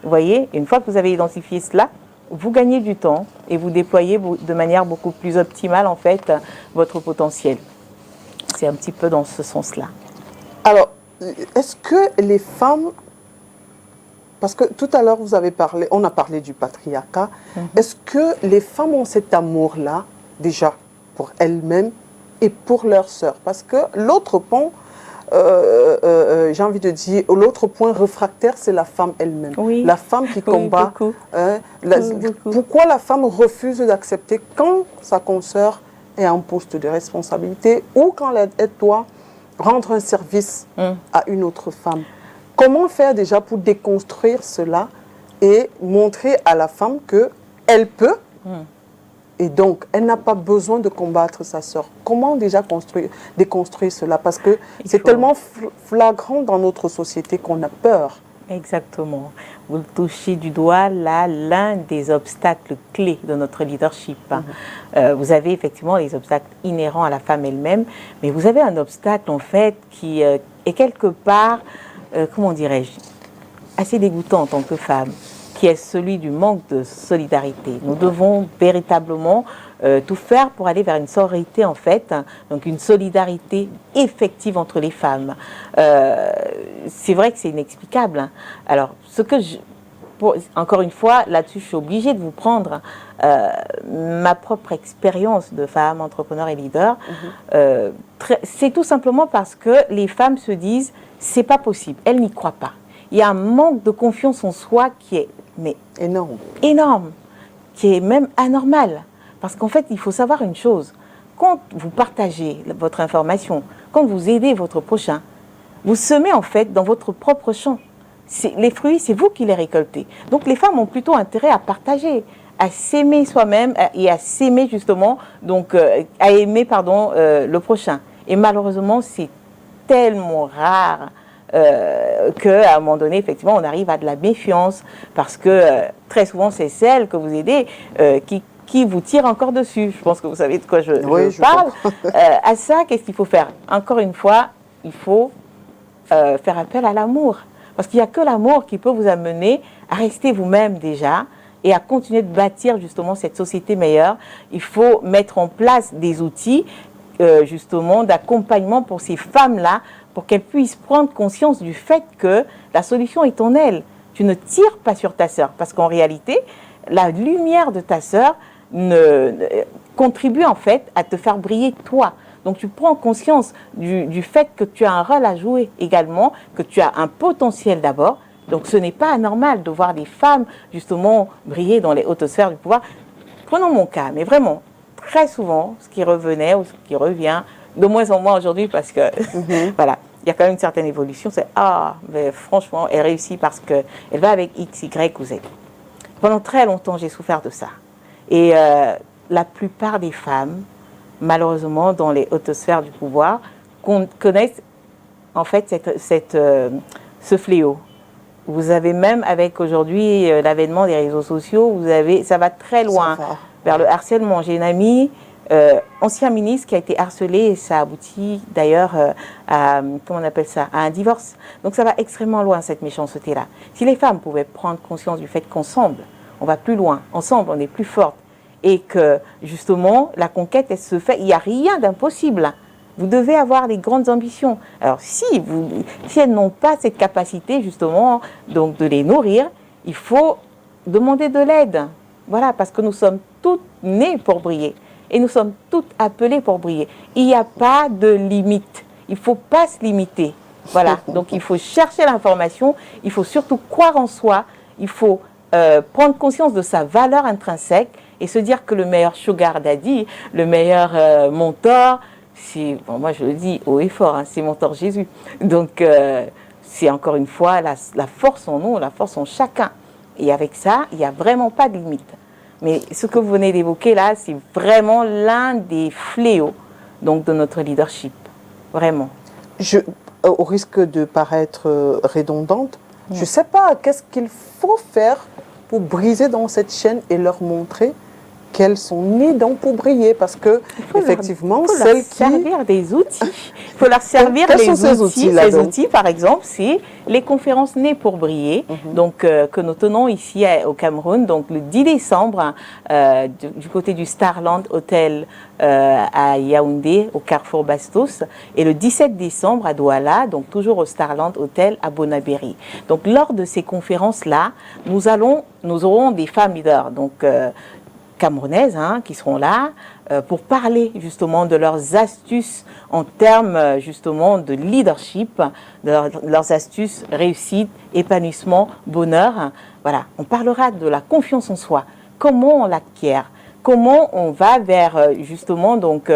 Vous voyez, une fois que vous avez identifié cela, vous gagnez du temps et vous déployez de manière beaucoup plus optimale, en fait, votre potentiel. C'est un petit peu dans ce sens-là. Alors, est-ce que les femmes, parce que tout à l'heure vous avez parlé, on a parlé du patriarcat, est-ce que les femmes ont cet amour-là, déjà, pour elles-mêmes et pour leurs sœurs? Parce que l'autre pont, j'ai envie de dire, l'autre point réfractaire, c'est la femme elle-même. Oui. La femme qui combat. Oui, beaucoup. Pourquoi la femme refuse d'accepter quand sa consoeur est en poste de responsabilité ou quand elle doit rendre un service à une autre femme? Comment faire déjà pour déconstruire cela et montrer à la femme qu'elle peut et donc elle n'a pas besoin de combattre sa sœur? Comment déjà déconstruire cela? Parce que c'est tellement flagrant dans notre société qu'on a peur. Exactement. Vous touchez du doigt là l'un des obstacles clés de notre leadership. Vous avez effectivement les obstacles inhérents à la femme elle-même, mais vous avez un obstacle en fait qui est quelque part, comment dirais-je, assez dégoûtant en tant que femme, qui est celui du manque de solidarité. Nous devons véritablement tout faire pour aller vers une sororité en fait, hein, donc une solidarité effective entre les femmes. C'est vrai que c'est inexplicable. Hein. Alors, encore une fois, là-dessus, je suis obligée de vous prendre ma propre expérience de femme entrepreneur et leader. C'est tout simplement parce que les femmes se disent, c'est pas possible, elles n'y croient pas. Il y a un manque de confiance en soi qui est énorme, qui est même anormal. Parce qu'en fait, il faut savoir une chose, quand vous partagez votre information, quand vous aidez votre prochain, vous semez en fait dans votre propre champ. Les fruits, c'est vous qui les récoltez. Donc les femmes ont plutôt intérêt à partager, à s'aimer soi-même et à s'aimer justement, donc à aimer le prochain. Et malheureusement, c'est tellement rare qu'à un moment donné, effectivement, on arrive à de la méfiance parce que très souvent, c'est celle que vous aidez qui vous tire encore dessus. Je pense que vous savez de quoi je parle. À ça, qu'est-ce qu'il faut faire? Encore une fois, il faut faire appel à l'amour. Parce qu'il n'y a que l'amour qui peut vous amener à rester vous-même déjà et à continuer de bâtir justement cette société meilleure. Il faut mettre en place des outils justement d'accompagnement pour ces femmes-là, pour qu'elles puissent prendre conscience du fait que la solution est en elles. Tu ne tires pas sur ta sœur, parce qu'en réalité, la lumière de ta sœur contribue en fait à te faire briller toi. Donc tu prends conscience du fait que tu as un rôle à jouer également, que tu as un potentiel d'abord. Donc ce n'est pas anormal de voir des femmes justement briller dans les hautes sphères du pouvoir. Prenons mon cas, mais vraiment, très souvent, ce qui revenait ou ce qui revient, de moins en moins aujourd'hui parce que voilà, il y a quand même une certaine évolution, c'est mais franchement, elle réussit parce qu'elle va avec X, Y ou Z. Pendant très longtemps, j'ai souffert de ça. Et la plupart des femmes, malheureusement, dans les hautes sphères du pouvoir, connaissent en fait ce fléau. Vous avez même, avec aujourd'hui l'avènement des réseaux sociaux, ça va très loin vers le harcèlement. J'ai une amie, ancien ministre, qui a été harcelée et ça aboutit d'ailleurs à, comment on appelle ça, à un divorce. Donc ça va extrêmement loin, cette méchanceté-là. Si les femmes pouvaient prendre conscience du fait qu'ensemble, on va plus loin, ensemble, on est plus fortes, et que justement, la conquête, elle se fait, il n'y a rien d'impossible. Vous devez avoir des grandes ambitions. Alors si elles n'ont pas cette capacité justement donc de les nourrir, il faut demander de l'aide. Voilà, parce que nous sommes toutes nées pour briller et nous sommes toutes appelées pour briller. Il n'y a pas de limite. Il ne faut pas se limiter. Voilà, donc il faut chercher l'information, il faut surtout croire en soi, il faut prendre conscience de sa valeur intrinsèque et se dire que le meilleur sugar daddy, le meilleur mentor, moi je le dis haut et fort, hein, c'est mon mentor Jésus. Donc c'est encore une fois la force en nous, la force en chacun. Et avec ça, il n'y a vraiment pas de limite. Mais ce que vous venez d'évoquer là, c'est vraiment l'un des fléaux donc, de notre leadership. Vraiment. Au risque de paraître redondante, je ne sais pas qu'est-ce qu'il faut faire pour briser dans cette chaîne et leur montrer qu'elles sont nées donc pour briller, parce que effectivement, celles qui servir des outils, il faut leur servir les outils. Ces outils, par exemple, c'est les conférences nées pour briller, donc que nous tenons ici au Cameroun, donc le 10 décembre du côté du Starland Hotel à Yaoundé, au Carrefour Bastos, et le 17 décembre à Douala, donc toujours au Starland Hotel à Bonabéry. Donc lors de ces conférences-là, nous aurons des femmes leaders, donc camerounaises qui seront là pour parler justement de leurs astuces en termes justement de leadership, de leurs astuces réussite, épanouissement, bonheur. Voilà, on parlera de la confiance en soi, comment on l'acquiert, comment on va vers justement donc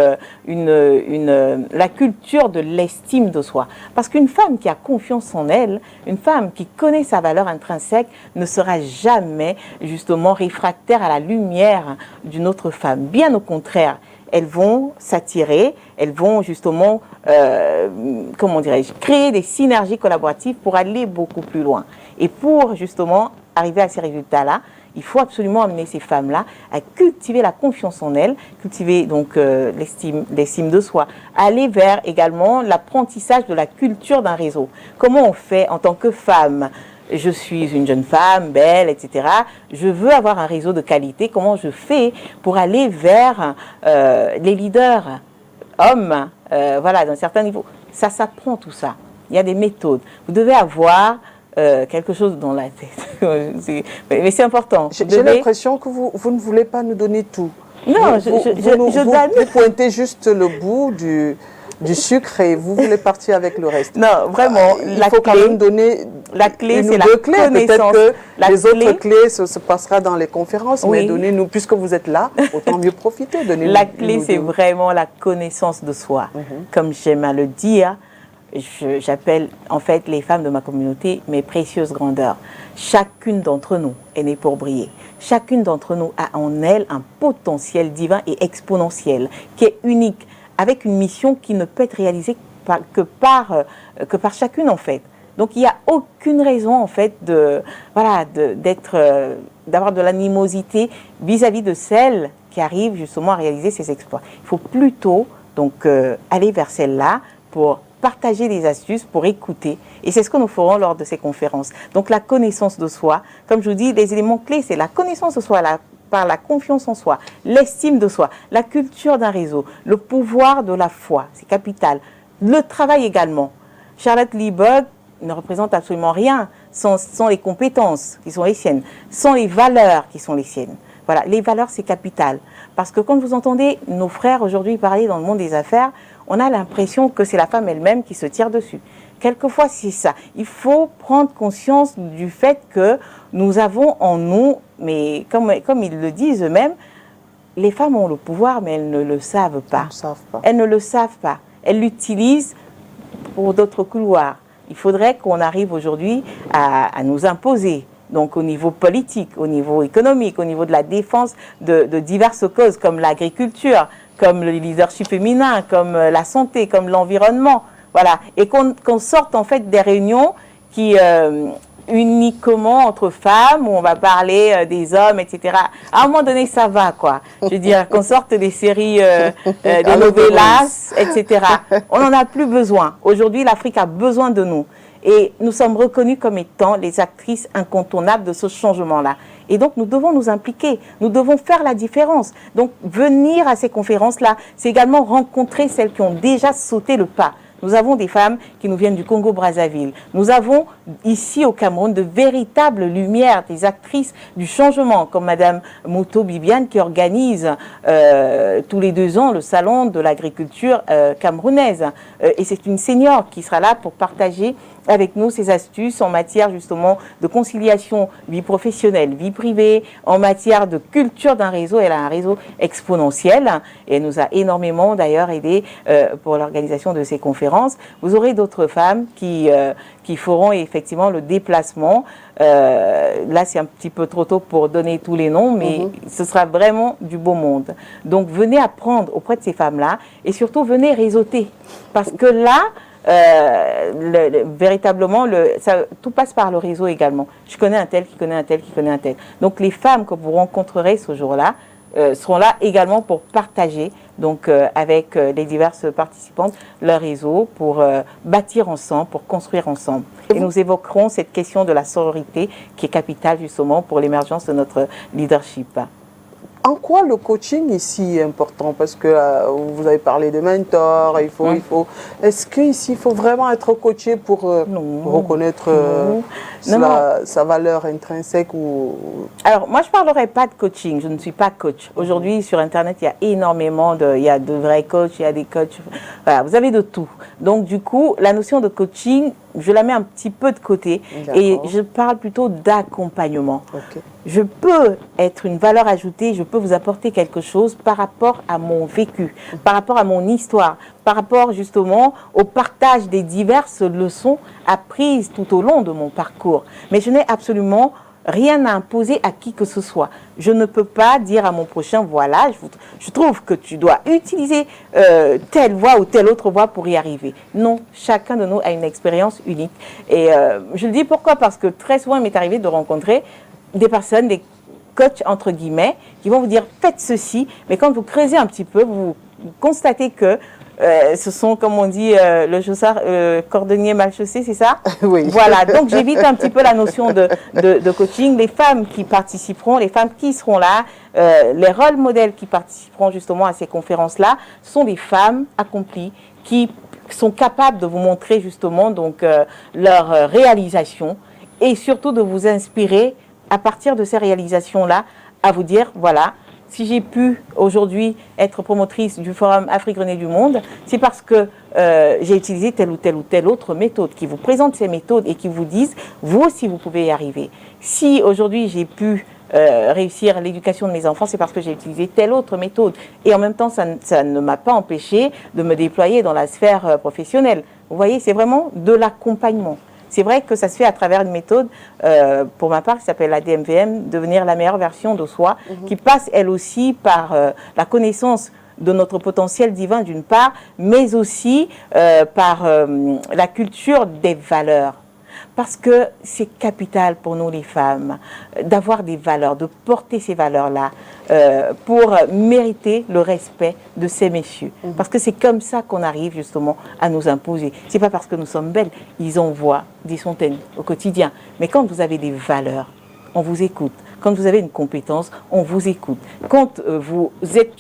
la culture de l'estime de soi. Parce qu'une femme qui a confiance en elle, une femme qui connaît sa valeur intrinsèque ne sera jamais justement réfractaire à la lumière d'une autre femme. Bien au contraire, elles vont s'attirer, elles vont justement, créer des synergies collaboratives pour aller beaucoup plus loin. Et pour justement arriver à ces résultats-là, il faut absolument amener ces femmes-là à cultiver la confiance en elles, cultiver donc l'estime de soi, aller vers également l'apprentissage de la culture d'un réseau. Comment on fait en tant que femme je suis une jeune femme, belle, etc. Je veux avoir un réseau de qualité. Comment je fais pour aller vers les leaders hommes, voilà, d'un certain niveau. Ça s'apprend tout ça. Il y a des méthodes. Vous devez avoir quelque chose dans la tête. Mais c'est important. J'ai l'impression que vous ne voulez pas nous donner tout. Non, vous pointez juste le bout du sucre et vous voulez partir avec le reste. Non, vraiment, il faut quand même donner la clé, c'est la connaissance. Peut-être que les autres clés se passera dans les conférences, oui. Mais donnez-nous, puisque vous êtes là, autant mieux profiter. La clé, c'est vraiment la connaissance de soi. Comme j'aime à le dire, j'appelle en fait les femmes de ma communauté mes précieuses grandeurs. Chacune d'entre nous est née pour briller. Chacune d'entre nous a en elle un potentiel divin et exponentiel qui est unique, avec une mission qui ne peut être réalisée que par chacune en fait. Donc il n'y a aucune raison en fait d'avoir de l'animosité vis-à-vis de celles qui arrivent justement à réaliser ces exploits. Il faut plutôt donc aller vers celles-là pour partager des astuces, pour écouter. Et c'est ce que nous ferons lors de ces conférences. Donc la connaissance de soi, comme je vous dis, les éléments clés, c'est la connaissance de soi, par la confiance en soi, l'estime de soi, la culture d'un réseau, le pouvoir de la foi, c'est capital. Le travail également. Charlotte Leboeuf ne représente absolument rien sans les compétences qui sont les siennes, sans les valeurs qui sont les siennes. Voilà, les valeurs, c'est capital. Parce que quand vous entendez nos frères aujourd'hui parler dans le monde des affaires, on a l'impression que c'est la femme elle-même qui se tire dessus. Quelquefois, c'est ça. Il faut prendre conscience du fait que nous avons en nous, mais comme ils le disent eux-mêmes, les femmes ont le pouvoir, mais elles ne le savent pas. Elles ne le savent pas. Elles l'utilisent pour d'autres couloirs. Il faudrait qu'on arrive aujourd'hui à nous imposer. Donc au niveau politique, au niveau économique, au niveau de la défense de diverses causes comme l'agriculture, comme le leadership féminin, comme la santé, comme l'environnement. Voilà. Et qu'on sorte en fait des réunions qui uniquement entre femmes, où on va parler des hommes, etc. À un moment donné, ça va, quoi. Je veux dire, qu'on sorte des séries, des novellas, etc. On n'en a plus besoin. Aujourd'hui, l'Afrique a besoin de nous. Et nous sommes reconnus comme étant les actrices incontournables de ce changement-là. Et donc, nous devons nous impliquer. Nous devons faire la différence. Donc, venir à ces conférences-là, c'est également rencontrer celles qui ont déjà sauté le pas. Nous avons des femmes qui nous viennent du Congo-Brazzaville. Nous avons ici au Cameroun de véritables lumières, des actrices du changement, comme Madame Mouto Bibiane qui organise tous les 2 ans le salon de l'agriculture camerounaise. Et c'est une senior qui sera là pour partager avec nous ses astuces en matière justement de conciliation vie professionnelle, vie privée, en matière de culture d'un réseau. Elle a un réseau exponentiel et elle nous a énormément d'ailleurs aidé pour l'organisation de ces conférences. Vous aurez d'autres femmes qui feront effectivement le déplacement. Là, c'est un petit peu trop tôt pour donner tous les noms, mais ce sera vraiment du beau monde. Donc, venez apprendre auprès de ces femmes-là et surtout, venez réseauter. Parce que là, véritablement, tout passe par le réseau également. Je connais un tel qui connaît un tel qui connaît un tel. Donc, les femmes que vous rencontrerez ce jour-là seront là également pour partager donc, avec les diverses participantes leur réseau pour bâtir ensemble, pour construire ensemble. Et nous évoquerons cette question de la sororité qui est capitale justement pour l'émergence de notre leadership. En quoi le coaching ici est important? Parce que vous avez parlé de mentor, Est-ce qu'ici, il faut vraiment être coaché pour reconnaître sa valeur intrinsèque Alors, moi, je ne parlerai pas de coaching. Je ne suis pas coach. Aujourd'hui, sur Internet, il y a énormément il y a de vrais coachs, il y a des coachs. Voilà, vous avez de tout. Donc, du coup, la notion de coaching, je la mets un petit peu de côté et je parle plutôt d'accompagnement. Je peux être une valeur ajoutée, je peux vous apporter quelque chose par rapport à mon vécu, par rapport à mon histoire, par rapport justement au partage des diverses leçons apprises tout au long de mon parcours. Mais je n'ai absolument rien à imposer à qui que ce soit. Je ne peux pas dire à mon prochain, voilà, je trouve que tu dois utiliser telle voie ou telle autre voie pour y arriver. Non, chacun de nous a une expérience unique. Et je le dis pourquoi? Parce que très souvent, il m'est arrivé de rencontrer des personnes, des coachs entre guillemets, qui vont vous dire faites ceci, mais quand vous creusez un petit peu, vous constatez que ce sont, comme on dit, le chaussard, cordonnier mal chaussé, c'est ça? Oui. Voilà, donc j'évite un petit peu la notion de coaching. Les femmes qui participeront, les femmes qui seront là, les rôles modèles qui participeront justement à ces conférences-là, sont des femmes accomplies qui sont capables de vous montrer justement donc leur réalisation et surtout de vous inspirer à partir de ces réalisations-là à vous dire, voilà, si j'ai pu aujourd'hui être promotrice du Forum Afrique-Grenée du Monde, c'est parce que j'ai utilisé telle ou telle autre méthode qui vous présente ces méthodes et qui vous disent, vous aussi vous pouvez y arriver. Si aujourd'hui j'ai pu réussir l'éducation de mes enfants, c'est parce que j'ai utilisé telle autre méthode. Et en même temps, ça ne m'a pas empêché de me déployer dans la sphère professionnelle. Vous voyez, c'est vraiment de l'accompagnement. C'est vrai que ça se fait à travers une méthode, pour ma part, qui s'appelle la DMVM, devenir la meilleure version de soi, qui passe elle aussi par la connaissance de notre potentiel divin d'une part, mais aussi par la culture des valeurs. Parce que c'est capital pour nous les femmes d'avoir des valeurs, de porter ces valeurs-là pour mériter le respect de ces messieurs. Parce que c'est comme ça qu'on arrive justement à nous imposer. C'est pas parce que nous sommes belles, ils envoient des centaines au quotidien. Mais quand vous avez des valeurs, on vous écoute. Quand vous avez une compétence, on vous écoute. Quand vous êtes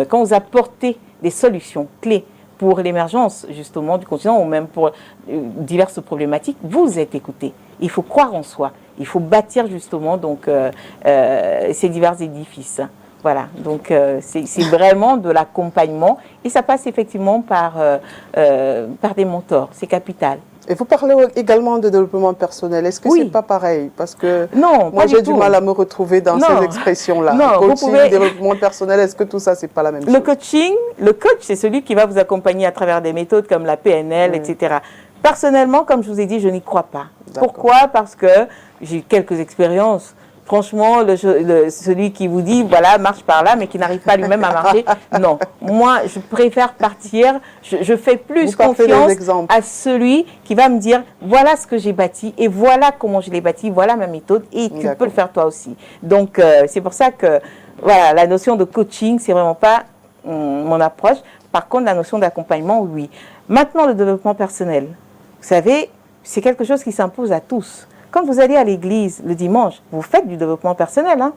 quand vous apportez des solutions clés pour l'émergence justement du continent ou même pour diverses problématiques, vous êtes écoutés. Il faut croire en soi. Il faut bâtir justement donc ces divers édifices. Voilà, donc c'est vraiment de l'accompagnement et ça passe effectivement par des mentors, c'est capital. Et vous parlez également de développement personnel. Est-ce que c'est pas pareil? Parce que non, moi, j'ai du mal à me retrouver dans ces expressions-là. Coaching, développement personnel, est-ce que tout ça, c'est pas la même chose? Le coach, c'est celui qui va vous accompagner à travers des méthodes comme la PNL, etc. Personnellement, comme je vous ai dit, je n'y crois pas. Pourquoi? Parce que j'ai quelques expériences. Franchement, celui qui vous dit, voilà, marche par là, mais qui n'arrive pas lui-même à marcher, non. Moi, je préfère partir, je fais plus confiance à celui qui va me dire, voilà ce que j'ai bâti, et voilà comment je l'ai bâti, voilà ma méthode, et tu peux le faire toi aussi. Donc, c'est pour ça que, voilà, la notion de coaching, c'est vraiment pas mon approche. Par contre, la notion d'accompagnement, oui. Maintenant, le développement personnel, vous savez, c'est quelque chose qui s'impose à tous. Quand vous allez à l'église le dimanche, vous faites du développement personnel, hein,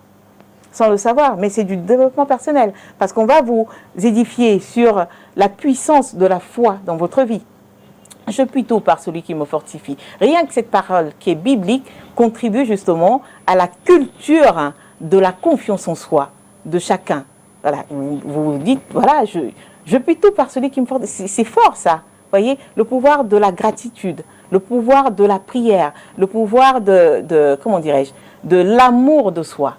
sans le savoir, mais c'est du développement personnel, parce qu'on va vous édifier sur la puissance de la foi dans votre vie. Je puis tout par celui qui me fortifie. Rien que cette parole qui est biblique contribue justement à la culture de la confiance en soi de chacun. Voilà, vous vous dites, voilà, je puis tout par celui qui me fortifie. C'est fort ça, voyez, le pouvoir de la gratitude. Le pouvoir de la prière, le pouvoir comment dirais-je, de l'amour de soi.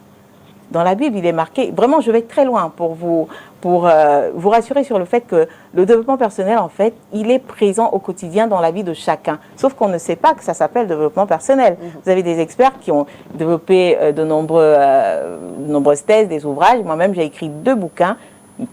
Dans la Bible, il est marqué, vraiment je vais très loin pour vous rassurer sur le fait que le développement personnel, en fait, il est présent au quotidien dans la vie de chacun. Sauf qu'on ne sait pas que ça s'appelle développement personnel. Vous avez des experts qui ont développé de nombreuses thèses, des ouvrages. Moi-même, j'ai écrit 2 bouquins.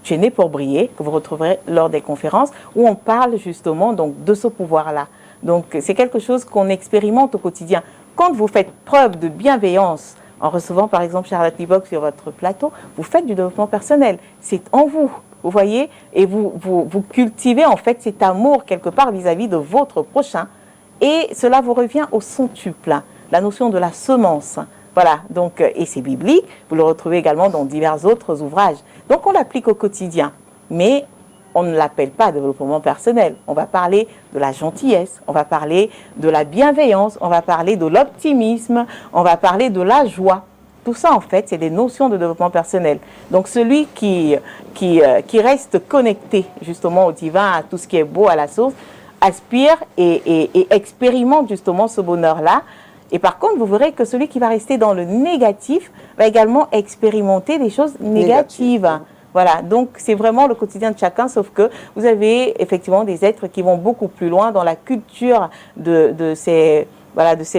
Tu es né pour briller, que vous retrouverez lors des conférences, où on parle justement donc, de ce pouvoir-là. Donc, c'est quelque chose qu'on expérimente au quotidien. Quand vous faites preuve de bienveillance, en recevant par exemple Charlotte Libock sur votre plateau, vous faites du développement personnel. C'est en vous, vous voyez, et vous cultivez en fait cet amour quelque part vis-à-vis de votre prochain. Et cela vous revient au centuple, la notion de la semence. Voilà, donc, et c'est biblique, vous le retrouvez également dans divers autres ouvrages. Donc, on l'applique au quotidien. Mais on ne l'appelle pas développement personnel. On va parler de la gentillesse, on va parler de la bienveillance, on va parler de l'optimisme, on va parler de la joie. Tout ça, en fait, c'est des notions de développement personnel. Donc, celui qui reste connecté, justement, au divin, à tout ce qui est beau, à la source, aspire et expérimente, justement, ce bonheur-là. Et par contre, vous verrez que celui qui va rester dans le négatif va également expérimenter des choses négatives. Voilà, donc c'est vraiment le quotidien de chacun, sauf que vous avez effectivement des êtres qui vont beaucoup plus loin dans la culture de ces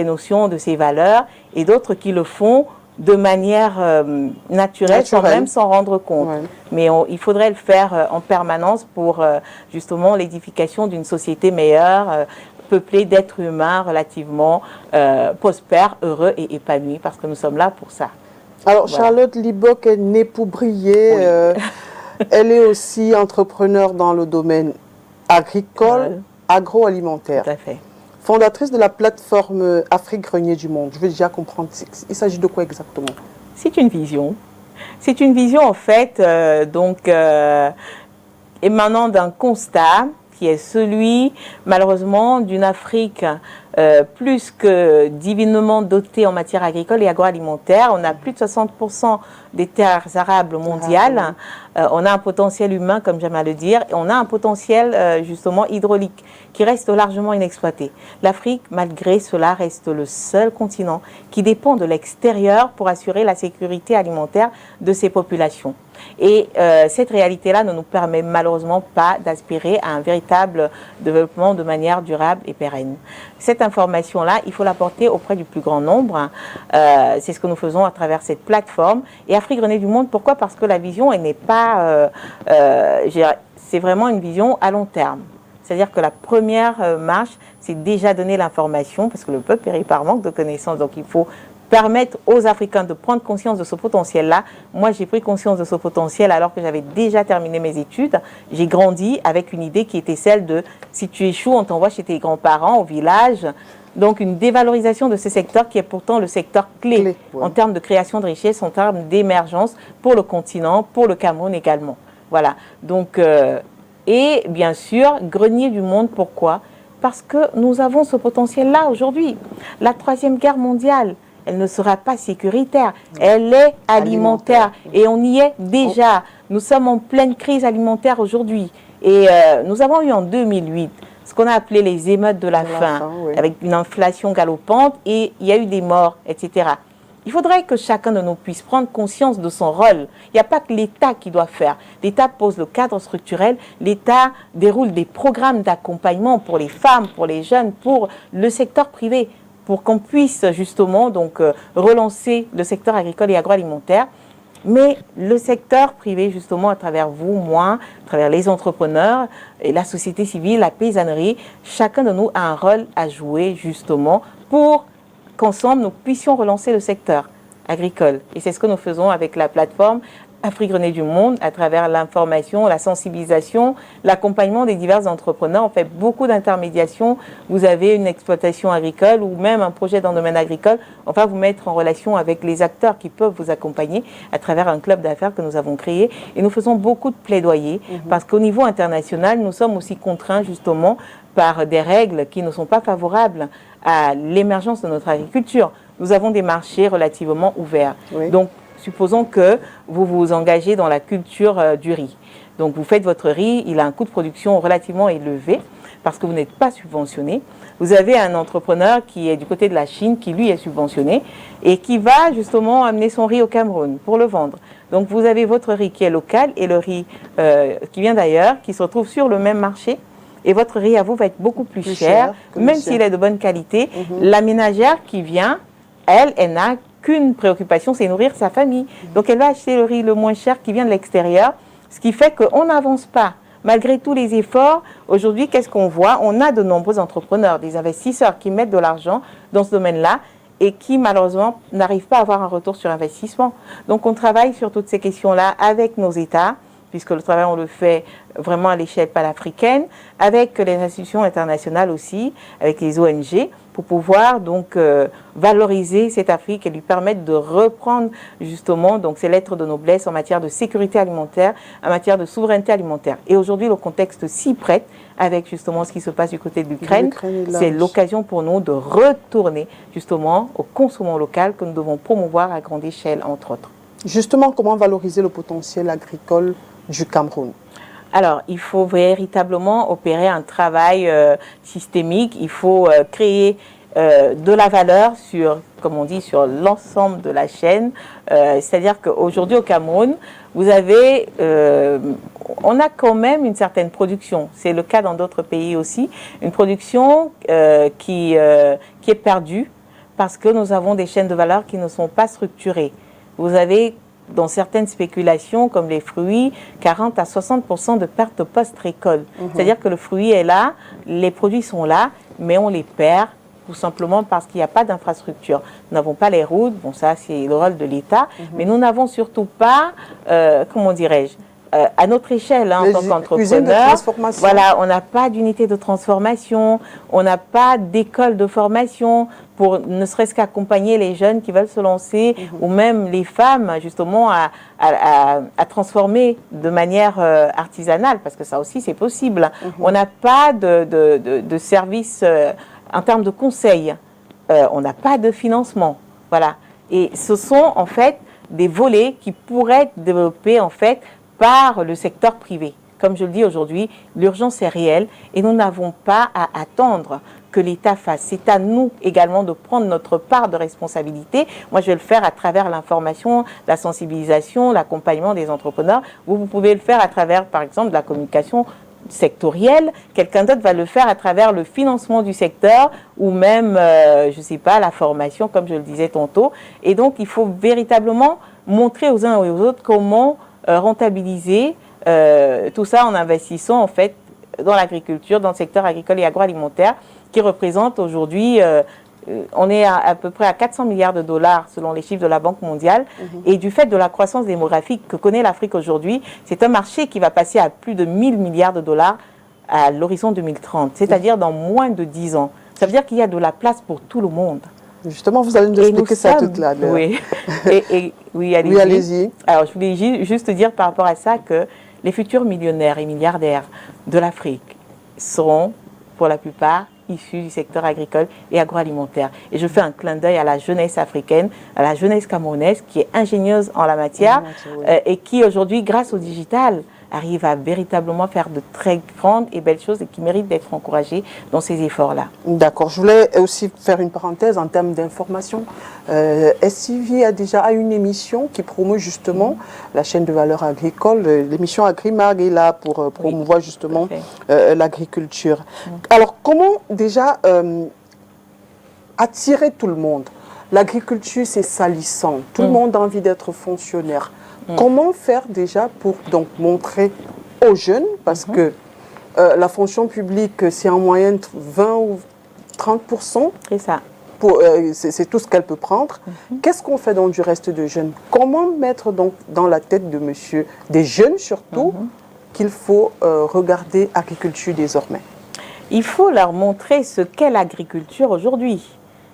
notions, de ces valeurs, et d'autres qui le font de manière naturelle, sans même s'en rendre compte. Ouais. Mais il faudrait le faire en permanence pour justement l'édification d'une société meilleure, peuplée d'êtres humains relativement prospères, heureux et épanouis, parce que nous sommes là pour ça. Alors, voilà. Charlotte Libock est née pour briller. Oui. Elle est aussi entrepreneure dans le domaine agricole, agroalimentaire. Tout à fait. Fondatrice de la plateforme Afrique Grenier du Monde. Je veux déjà comprendre, il s'agit de quoi exactement? C'est une vision. C'est une vision, en fait, émanant d'un constat qui est celui, malheureusement, d'une Afrique plus que divinement dotée en matière agricole et agroalimentaire. On a plus de 60% des terres arables mondiales. On a un potentiel humain, comme j'aime à le dire, et on a un potentiel, justement, hydraulique qui reste largement inexploité. L'Afrique, malgré cela, reste le seul continent qui dépend de l'extérieur pour assurer la sécurité alimentaire de ses populations. Et cette réalité-là ne nous permet malheureusement pas d'aspirer à un véritable développement de manière durable et pérenne. Cette information-là, il faut la porter auprès du plus grand nombre. C'est ce que nous faisons à travers cette plateforme. Et Afrique Grenier du Monde, pourquoi? Parce que la vision, elle n'est pas... c'est vraiment une vision à long terme. C'est-à-dire que la première marche, c'est déjà donner l'information, parce que le peuple périt par manque de connaissances. Donc il faut permettre aux Africains de prendre conscience de ce potentiel-là. Moi, j'ai pris conscience de ce potentiel alors que j'avais déjà terminé mes études. J'ai grandi avec une idée qui était celle de si tu échoues, on t'envoie chez tes grands-parents au village. Donc, une dévalorisation de ce secteur qui est pourtant le secteur clé en termes de création de richesses, en termes d'émergence pour le continent, pour le Cameroun également. Voilà. Donc, et bien sûr, Grenier du Monde, pourquoi? Parce que nous avons ce potentiel-là aujourd'hui. La Troisième Guerre mondiale, elle ne sera pas sécuritaire, elle est alimentaire. Et on y est déjà. Nous sommes en pleine crise alimentaire aujourd'hui. Et nous avons eu en 2008 ce qu'on a appelé les émeutes de la faim, avec une inflation galopante, et il y a eu des morts, etc. Il faudrait que chacun de nous puisse prendre conscience de son rôle. Il n'y a pas que l'État qui doit faire. L'État pose le cadre structurel, l'État déroule des programmes d'accompagnement pour les femmes, pour les jeunes, pour le secteur privé, pour qu'on puisse justement relancer le secteur agricole et agroalimentaire. Mais le secteur privé, justement, à travers vous, moi, à travers les entrepreneurs, et la société civile, la paysannerie, chacun de nous a un rôle à jouer, justement, pour qu'ensemble, nous puissions relancer le secteur agricole. Et c'est ce que nous faisons avec la plateforme Afrique Grenier du Monde, à travers l'information, la sensibilisation, l'accompagnement des divers entrepreneurs. On fait beaucoup d'intermédiation. Vous avez une exploitation agricole ou même un projet dans le domaine agricole. On va vous mettre en relation avec les acteurs qui peuvent vous accompagner à travers un club d'affaires que nous avons créé. Et nous faisons beaucoup de plaidoyer parce qu'au niveau international, nous sommes aussi contraints justement par des règles qui ne sont pas favorables à l'émergence de notre agriculture. Nous avons des marchés relativement ouverts. Donc, supposons que vous vous engagez dans la culture du riz. Donc, vous faites votre riz, il a un coût de production relativement élevé parce que vous n'êtes pas subventionné. Vous avez un entrepreneur qui est du côté de la Chine, qui lui est subventionné et qui va justement amener son riz au Cameroun pour le vendre. Donc, vous avez votre riz qui est local et le riz qui vient d'ailleurs, qui se retrouve sur le même marché. Et votre riz à vous va être beaucoup plus cher même s'il est de bonne qualité. La ménagère qui vient, elle n'a qu'une préoccupation, c'est nourrir sa famille. Donc, elle va acheter le riz le moins cher qui vient de l'extérieur, ce qui fait qu'on n'avance pas. Malgré tous les efforts, aujourd'hui, qu'est-ce qu'on voit? On a de nombreux entrepreneurs, des investisseurs qui mettent de l'argent dans ce domaine-là et qui, malheureusement, n'arrivent pas à avoir un retour sur investissement. Donc, on travaille sur toutes ces questions-là avec nos États, puisque le travail, on le fait vraiment à l'échelle panafricaine, avec les institutions internationales aussi, avec les ONG, pour pouvoir donc valoriser cette Afrique et lui permettre de reprendre justement donc ses lettres de noblesse en matière de sécurité alimentaire, en matière de souveraineté alimentaire. Et aujourd'hui, le contexte s'y prête avec justement ce qui se passe du côté de l'Ukraine. C'est l'occasion pour nous de retourner justement au consommation local que nous devons promouvoir à grande échelle, entre autres. Justement, comment valoriser le potentiel agricole du Cameroun? Alors, il faut véritablement opérer un travail systémique. Il faut créer de la valeur sur, comme on dit, sur l'ensemble de la chaîne. C'est-à-dire qu'aujourd'hui au Cameroun, vous avez, on a quand même une certaine production. C'est le cas dans d'autres pays aussi. Une production qui est perdue parce que nous avons des chaînes de valeur qui ne sont pas structurées. Vous avez dans certaines spéculations, comme les fruits, 40 à 60% de pertes post-récolte. C'est-à-dire que le fruit est là, les produits sont là, mais on les perd tout simplement parce qu'il n'y a pas d'infrastructure. Nous n'avons pas les routes, bon ça c'est le rôle de l'État, mais nous n'avons surtout pas, comment dirais-je, à notre échelle, hein, en tant Usines de qu'entrepreneur. transformation. Voilà, on n'a pas d'unité de transformation, on n'a pas d'école de formation pour ne serait-ce qu'accompagner les jeunes qui veulent se lancer ou même les femmes justement à transformer de manière artisanale, parce que ça aussi c'est possible. On n'a pas de service en termes de conseil, on n'a pas de financement. Voilà. Et ce sont en fait des volets qui pourraient être développés en fait par le secteur privé. Comme je le dis aujourd'hui, l'urgence est réelle et nous n'avons pas à attendre que l'État fasse. C'est à nous également de prendre notre part de responsabilité. Moi, je vais le faire à travers l'information, la sensibilisation, l'accompagnement des entrepreneurs. Vous pouvez le faire à travers, par exemple, la communication sectorielle. Quelqu'un d'autre va le faire à travers le financement du secteur ou même, je ne sais pas, la formation, comme je le disais tantôt. Et donc, il faut véritablement montrer aux uns et aux autres comment rentabiliser tout ça en investissant en fait dans l'agriculture, dans le secteur agricole et agroalimentaire, qui représente aujourd'hui, on est à peu près à 400 milliards de dollars selon les chiffres de la Banque mondiale. Et du fait de la croissance démographique que connaît l'Afrique aujourd'hui, c'est un marché qui va passer à plus de 1000 milliards de dollars à l'horizon 2030, c'est-à-dire dans moins de 10 ans. Ça veut dire qu'il y a de la place pour tout le monde. Justement, vous allez nous expliquer ça toute la l'heure. Oui, oui, allez-y. Oui, allez-y. Alors, je voulais juste dire par rapport à ça que les futurs millionnaires et milliardaires de l'Afrique seront, pour la plupart, issus du secteur agricole et agroalimentaire. Et je fais un clin d'œil à la jeunesse africaine, à la jeunesse camerounaise qui est ingénieuse en la matière et qui aujourd'hui, grâce au digital, arrive à véritablement faire de très grandes et belles choses et qui méritent d'être encouragées dans ces efforts-là. D'accord. Je voulais aussi faire une parenthèse en termes d'information. STV a déjà une émission qui promeut justement la chaîne de valeur agricole. L'émission Agrimag est là pour promouvoir justement l'agriculture. Alors, comment déjà attirer tout le monde? L'agriculture, c'est salissant. Tout le monde a envie d'être fonctionnaire. Comment faire déjà pour donc montrer aux jeunes, parce que la fonction publique, c'est en moyenne 20 ou 30%. C'est ça. C'est tout ce qu'elle peut prendre. Qu'est-ce qu'on fait donc du reste de jeunes? Comment mettre donc dans la tête de monsieur, des jeunes surtout, qu'il faut regarder agriculture désormais? Il faut leur montrer ce qu'est l'agriculture aujourd'hui.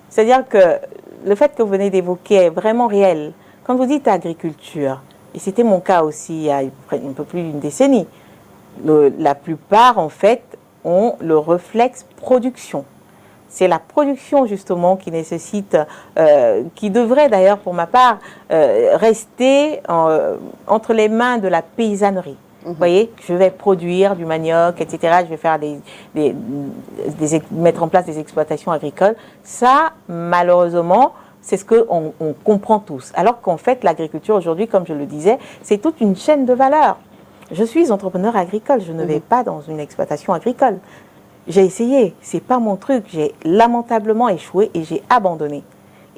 C'est-à-dire que le fait que vous venez d'évoquer est vraiment réel. Quand vous dites agriculture, et c'était mon cas aussi il y a un peu plus d'une décennie, la plupart en fait ont le réflexe production. C'est la production justement qui nécessite, qui devrait d'ailleurs pour ma part rester entre les mains de la paysannerie. Vous voyez, je vais produire du manioc, etc. Je vais faire mettre en place des exploitations agricoles. Ça, malheureusement, c'est ce qu'on comprend tous. Alors qu'en fait, l'agriculture aujourd'hui, comme je le disais, c'est toute une chaîne de valeur. Je suis entrepreneur agricole, je ne vais pas dans une exploitation agricole. J'ai essayé, c'est pas mon truc, j'ai lamentablement échoué et j'ai abandonné.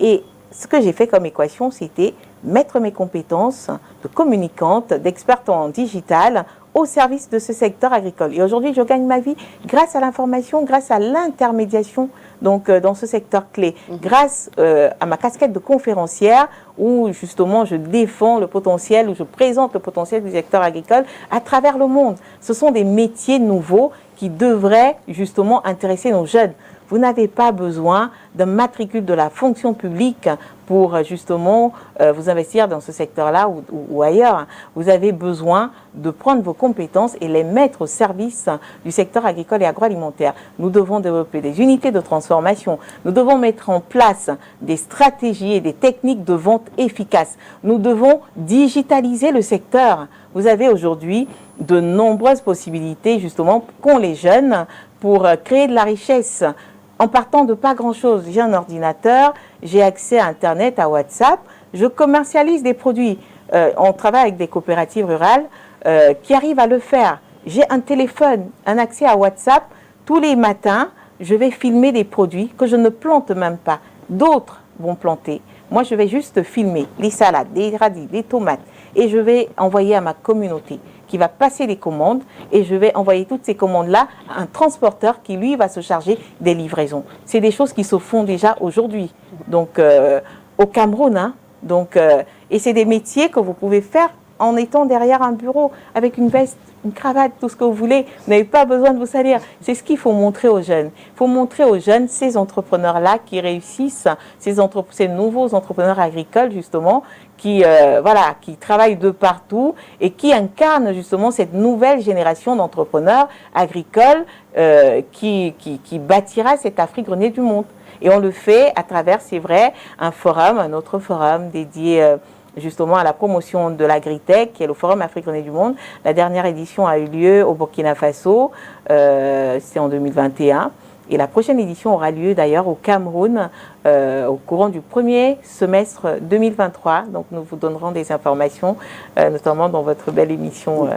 Et ce que j'ai fait comme équation, c'était mettre mes compétences de communicante, d'experte en digital au service de ce secteur agricole. Et aujourd'hui, je gagne ma vie grâce à l'information, grâce à l'intermédiation donc dans ce secteur clé, grâce à ma casquette de conférencière où justement je défends le potentiel, où je présente le potentiel du secteur agricole à travers le monde. Ce sont des métiers nouveaux qui devraient justement intéresser nos jeunes. Vous n'avez pas besoin d'un matricule de la fonction publique pour justement vous investir dans ce secteur-là ou ailleurs. Vous avez besoin de prendre vos compétences et les mettre au service du secteur agricole et agroalimentaire. Nous devons développer des unités de transformation. Nous devons mettre en place des stratégies et des techniques de vente efficaces. Nous devons digitaliser le secteur. Vous avez aujourd'hui de nombreuses possibilités justement qu'ont les jeunes pour créer de la richesse. En partant de pas grand-chose, j'ai un ordinateur, j'ai accès à Internet, à WhatsApp, je commercialise des produits. On travaille avec des coopératives rurales qui arrivent à le faire. J'ai un téléphone, un accès à WhatsApp. Tous les matins, je vais filmer des produits que je ne plante même pas. D'autres vont planter. Moi, je vais juste filmer les salades, les radis, les tomates et je vais envoyer à ma communauté qui va passer les commandes et je vais envoyer toutes ces commandes-là à un transporteur qui, lui, va se charger des livraisons. C'est des choses qui se font déjà aujourd'hui, donc au Cameroun. Hein, donc, et c'est des métiers que vous pouvez faire en étant derrière un bureau, avec une veste, une cravate, tout ce que vous voulez. Vous n'avez pas besoin de vous salir. C'est ce qu'il faut montrer aux jeunes. Il faut montrer aux jeunes ces entrepreneurs-là qui réussissent, ces nouveaux entrepreneurs agricoles, justement, qui travaillent de partout et qui incarnent justement cette nouvelle génération d'entrepreneurs agricoles qui bâtira cette Afrique grenier du monde. Et on le fait à travers, c'est vrai, un autre forum dédié justement à la promotion de l'agritech, qui est le Forum Afrique grenier du monde. La dernière édition a eu lieu au Burkina Faso, c'est en 2021. Et la prochaine édition aura lieu d'ailleurs au Cameroun au courant du premier semestre 2023. Donc nous vous donnerons des informations, notamment dans votre belle émission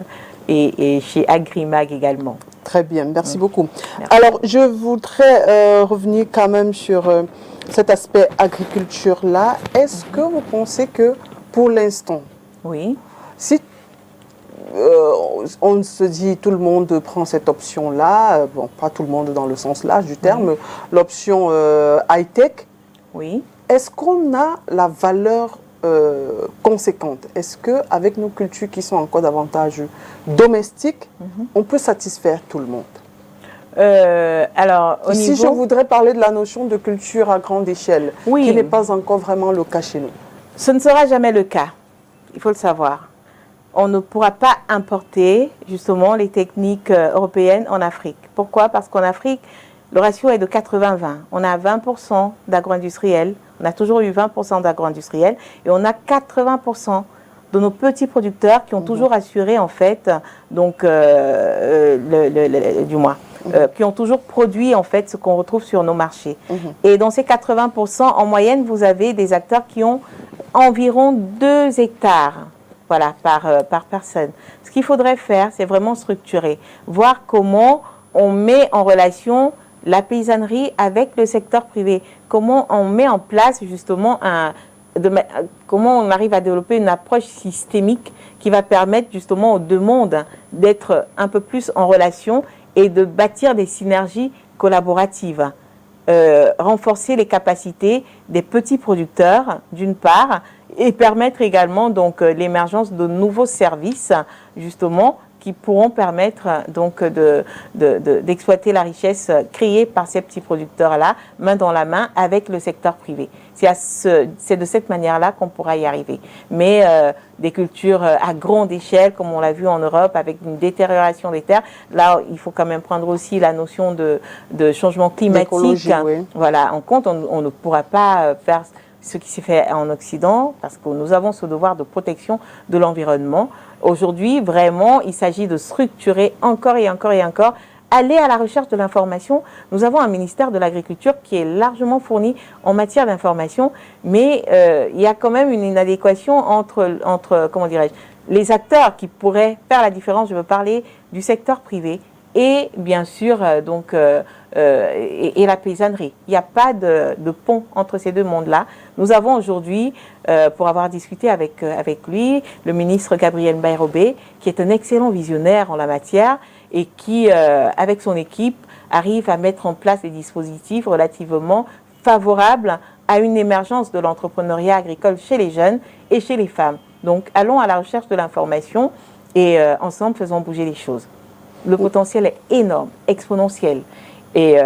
et chez Agrimag également. Très bien, merci beaucoup. Merci. Alors, je voudrais revenir quand même sur cet aspect agriculture-là. Est-ce que vous pensez que, pour l'instant, oui, si on se dit tout le monde prend cette option-là, bon, pas tout le monde dans le sens large du terme, l'option high-tech, oui, est-ce qu'on a la valeur conséquente? Est-ce qu'avec nos cultures qui sont encore davantage domestiques, on peut satisfaire tout le monde? Alors, si je voudrais parler de la notion de culture à grande échelle, oui, qui n'est pas encore vraiment le cas chez nous. Ce ne sera jamais le cas, il faut le savoir. On ne pourra pas importer justement les techniques européennes en Afrique. Pourquoi? Parce qu'en Afrique, le ratio est de 80-20. On a 20% d'agro-industriels, on a toujours eu 20% d'agro-industriels, et on a 80% de nos petits producteurs qui ont toujours assuré en fait, donc qui ont toujours produit en fait ce qu'on retrouve sur nos marchés. Et dans ces 80%, en moyenne, vous avez des acteurs qui ont environ 2 hectares. Voilà, par personne. Ce qu'il faudrait faire, c'est vraiment structurer, voir comment on met en relation la paysannerie avec le secteur privé, comment on met en place justement comment on arrive à développer une approche systémique qui va permettre justement aux deux mondes d'être un peu plus en relation et de bâtir des synergies collaboratives. Renforcer les capacités des petits producteurs, d'une part, et permettre également donc l'émergence de nouveaux services, justement, qui pourront permettre donc d'exploiter la richesse créée par ces petits producteurs-là, main dans la main avec le secteur privé. C'est de cette manière-là qu'on pourra y arriver. Mais des cultures à grande échelle, comme on l'a vu en Europe, avec une détérioration des terres, là, il faut quand même prendre aussi la notion de changement climatique. Oui. Voilà, en compte, on ne pourra pas faire ce qui s'est fait en Occident, parce que nous avons ce devoir de protection de l'environnement. Aujourd'hui, vraiment, il s'agit de structurer encore et encore et encore, aller à la recherche de l'information. Nous avons un ministère de l'Agriculture qui est largement fourni en matière d'information, mais il y a quand même une inadéquation entre comment dirais-je, les acteurs qui pourraient faire la différence. Je veux parler du secteur privé et bien sûr et la paysannerie. Il n'y a pas de pont entre ces deux mondes-là. Nous avons aujourd'hui, pour avoir discuté avec lui, le ministre Gabriel Mbairobe, qui est un excellent visionnaire en la matière et qui, avec son équipe, arrive à mettre en place des dispositifs relativement favorables à une émergence de l'entrepreneuriat agricole chez les jeunes et chez les femmes. Donc, allons à la recherche de l'information et ensemble, faisons bouger les choses. Le potentiel est énorme, exponentiel. Et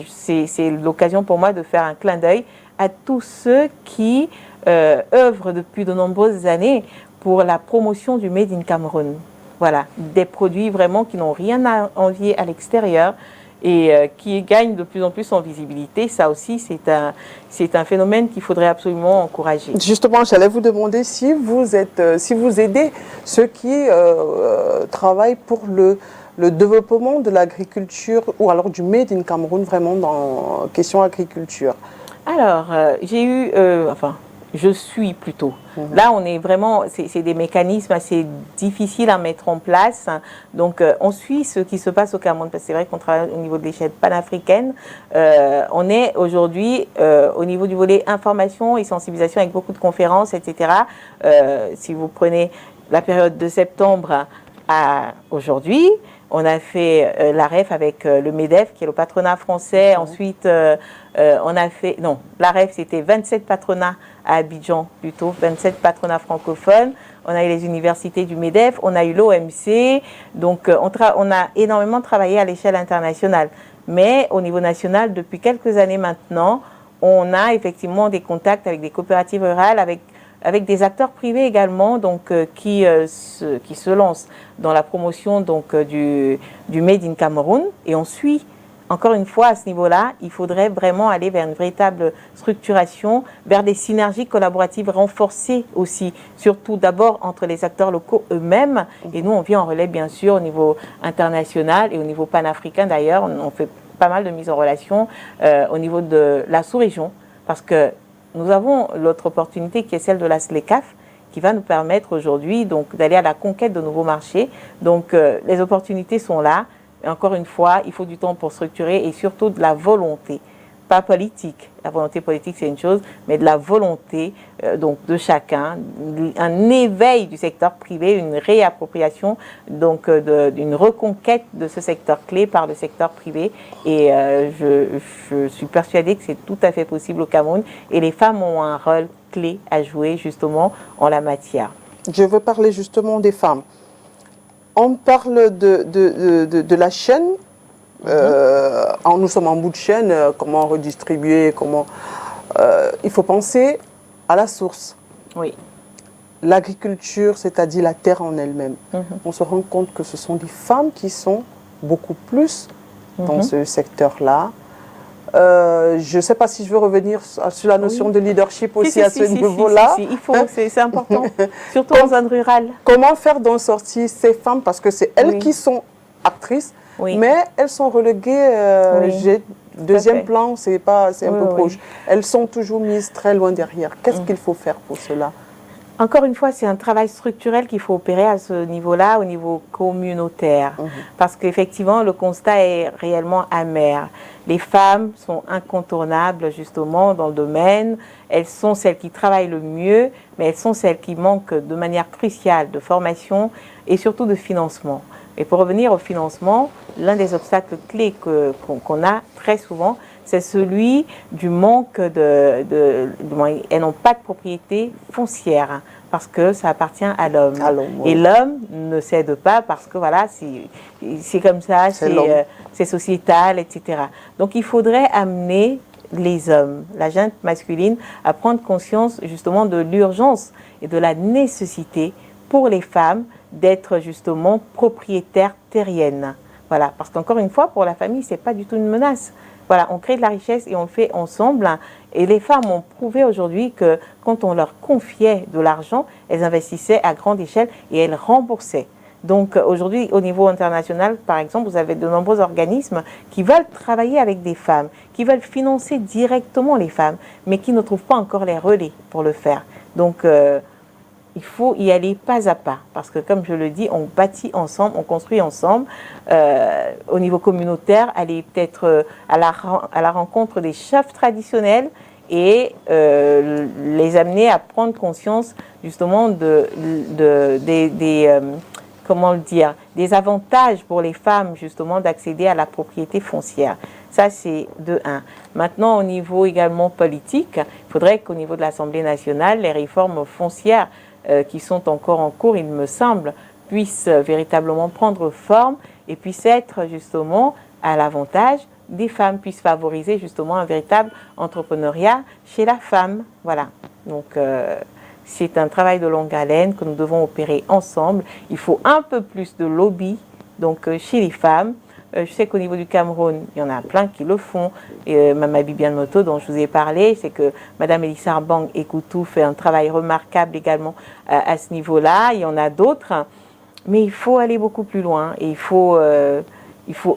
c'est l'occasion pour moi de faire un clin d'œil à tous ceux qui œuvrent depuis de nombreuses années pour la promotion du Made in Cameroun. Voilà, des produits vraiment qui n'ont rien à envier à l'extérieur et qui gagnent de plus en plus en visibilité. Ça aussi, c'est un phénomène qu'il faudrait absolument encourager. Justement, j'allais vous demander si vous aidez ceux qui travaillent pour le développement de l'agriculture ou alors du Made in Cameroun, vraiment dans question agriculture. Alors, j'ai eu, je suis plutôt. Là, on est vraiment, c'est des mécanismes assez difficiles à mettre en place. Donc, on suit ce qui se passe au Cameroun, parce que c'est vrai qu'on travaille au niveau de l'échelle panafricaine. On est aujourd'hui au niveau du volet information et sensibilisation avec beaucoup de conférences, etc. Si vous prenez la période de septembre à aujourd'hui, on a fait la REF avec le MEDEF, qui est le patronat français. Ensuite, on a fait... Non, la REF, c'était 27 patronats à Abidjan, plutôt, 27 patronats francophones. on a eu les universités du MEDEF, on a eu l'OMC, donc on a énormément travaillé à l'échelle internationale. Mais au niveau national, depuis quelques années maintenant, on a effectivement des contacts avec des coopératives rurales, avec des acteurs privés également, donc qui se lancent dans la promotion donc du Made in Cameroun, et on suit. Encore une fois, à ce niveau-là, il faudrait vraiment aller vers une véritable structuration, vers des synergies collaboratives renforcées aussi, surtout d'abord entre les acteurs locaux eux-mêmes. Et nous, on vient en relais, bien sûr, au niveau international et au niveau panafricain d'ailleurs. On fait pas mal de mise en relation au niveau de la sous-région, parce que nous avons l'autre opportunité qui est celle de la SLECAF, qui va nous permettre aujourd'hui donc d'aller à la conquête de nouveaux marchés. Donc les opportunités sont là. Et encore une fois, il faut du temps pour structurer et surtout de la volonté, pas politique. La volonté politique, c'est une chose, mais de la volonté donc de chacun, un éveil du secteur privé, une réappropriation, donc d'une reconquête de ce secteur clé par le secteur privé. Et je suis persuadée que c'est tout à fait possible au Cameroun. Et les femmes ont un rôle clé à jouer justement en la matière. Je veux parler justement des femmes. On parle de la chaîne, nous sommes en bout de chaîne, comment redistribuer, comment... il faut penser à la source. Oui. L'agriculture, c'est-à-dire la terre en elle-même. On se rend compte que ce sont des femmes qui sont beaucoup plus dans ce secteur-là. Je ne sais pas si je veux revenir sur la notion de leadership aussi à ce niveau-là. Il faut, c'est important, surtout en zone rurale. Comment faire d'en sortir ces femmes, parce que c'est elles qui sont actrices, mais elles sont reléguées, deuxième plan, c'est un peu proche. Elles sont toujours mises très loin derrière. Qu'est-ce qu'il faut faire pour cela? Encore une fois, c'est un travail structurel qu'il faut opérer à ce niveau-là, au niveau communautaire. Parce qu'effectivement, le constat est réellement amer. Les femmes sont incontournables, justement, dans le domaine. Elles sont celles qui travaillent le mieux, mais elles sont celles qui manquent de manière cruciale de formation et surtout de financement. Et pour revenir au financement, l'un des obstacles clés qu'on a très souvent, c'est celui du manque elles n'ont pas de propriété foncière parce que ça appartient à l'homme. Et l'homme ne cède pas parce que voilà, c'est comme ça, c'est sociétal, etc. Donc il faudrait amener les hommes, la gente masculine, à prendre conscience justement de l'urgence et de la nécessité pour les femmes d'être justement propriétaires terriennes. Voilà, parce qu'encore une fois, pour la famille, ce n'est pas du tout une menace. Voilà, on crée de la richesse et on le fait ensemble. Et les femmes ont prouvé aujourd'hui que quand on leur confiait de l'argent, elles investissaient à grande échelle et elles remboursaient. Donc aujourd'hui, au niveau international, par exemple, vous avez de nombreux organismes qui veulent travailler avec des femmes, qui veulent financer directement les femmes, mais qui ne trouvent pas encore les relais pour le faire. Donc il faut y aller pas à pas, parce que comme je le dis, on bâtit ensemble, on construit ensemble. Au niveau communautaire, aller peut-être à la rencontre des chefs traditionnels et les amener à prendre conscience justement comment le dire, des avantages pour les femmes justement d'accéder à la propriété foncière. Ça, c'est de 1. Maintenant, au niveau également politique, il faudrait qu'au niveau de l'Assemblée nationale, les réformes foncières qui sont encore en cours, il me semble, puissent véritablement prendre forme et puissent être justement à l'avantage des femmes, puissent favoriser justement un véritable entrepreneuriat chez la femme. Voilà. Donc, c'est un travail de longue haleine que nous devons opérer ensemble. Il faut un peu plus de lobby donc, chez les femmes. Je sais qu'au niveau du Cameroun, il y en a plein qui le font. Et Mama Bibiane Moto, dont je vous ai parlé, c'est que Madame Elissa Arbang Ekoutou fait un travail remarquable également à ce niveau-là. Il y en a d'autres, mais il faut aller beaucoup plus loin. Et il faut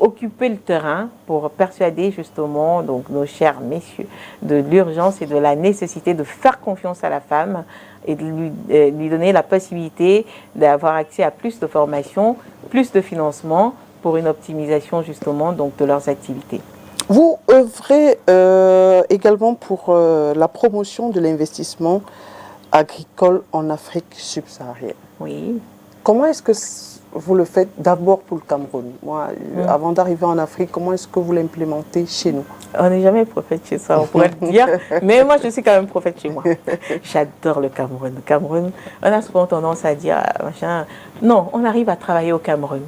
occuper le terrain pour persuader justement donc, nos chers messieurs de l'urgence et de la nécessité de faire confiance à la femme et de lui donner la possibilité d'avoir accès à plus de formation, plus de financement, pour une optimisation justement donc, de leurs activités. Vous œuvrez également pour la promotion de l'investissement agricole en Afrique subsaharienne. Oui. Comment est-ce que vous le faites d'abord pour le Cameroun. Moi, avant d'arriver en Afrique, comment est-ce que vous l'implémentez chez nous? On n'est jamais prophète chez soi, on pourrait le dire. Mais moi, je suis quand même prophète chez moi. J'adore le Cameroun. Le Cameroun, on a souvent tendance à dire, machin. Non, on arrive à travailler au Cameroun.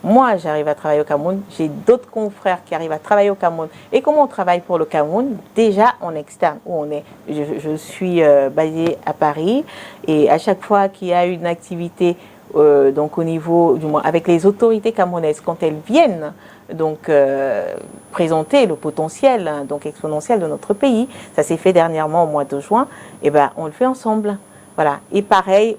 Moi, j'arrive à travailler au Cameroun. J'ai d'autres confrères qui arrivent à travailler au Cameroun. Et comment on travaille pour le Cameroun? Déjà en externe, où on est. Je suis basée à Paris. Et à chaque fois qu'il y a une activité, donc au niveau, du moins avec les autorités camerounaises, quand elles viennent donc présenter le potentiel donc exponentiel de notre pays, ça s'est fait dernièrement au mois de juin, et ben on le fait ensemble. Voilà. Et pareil,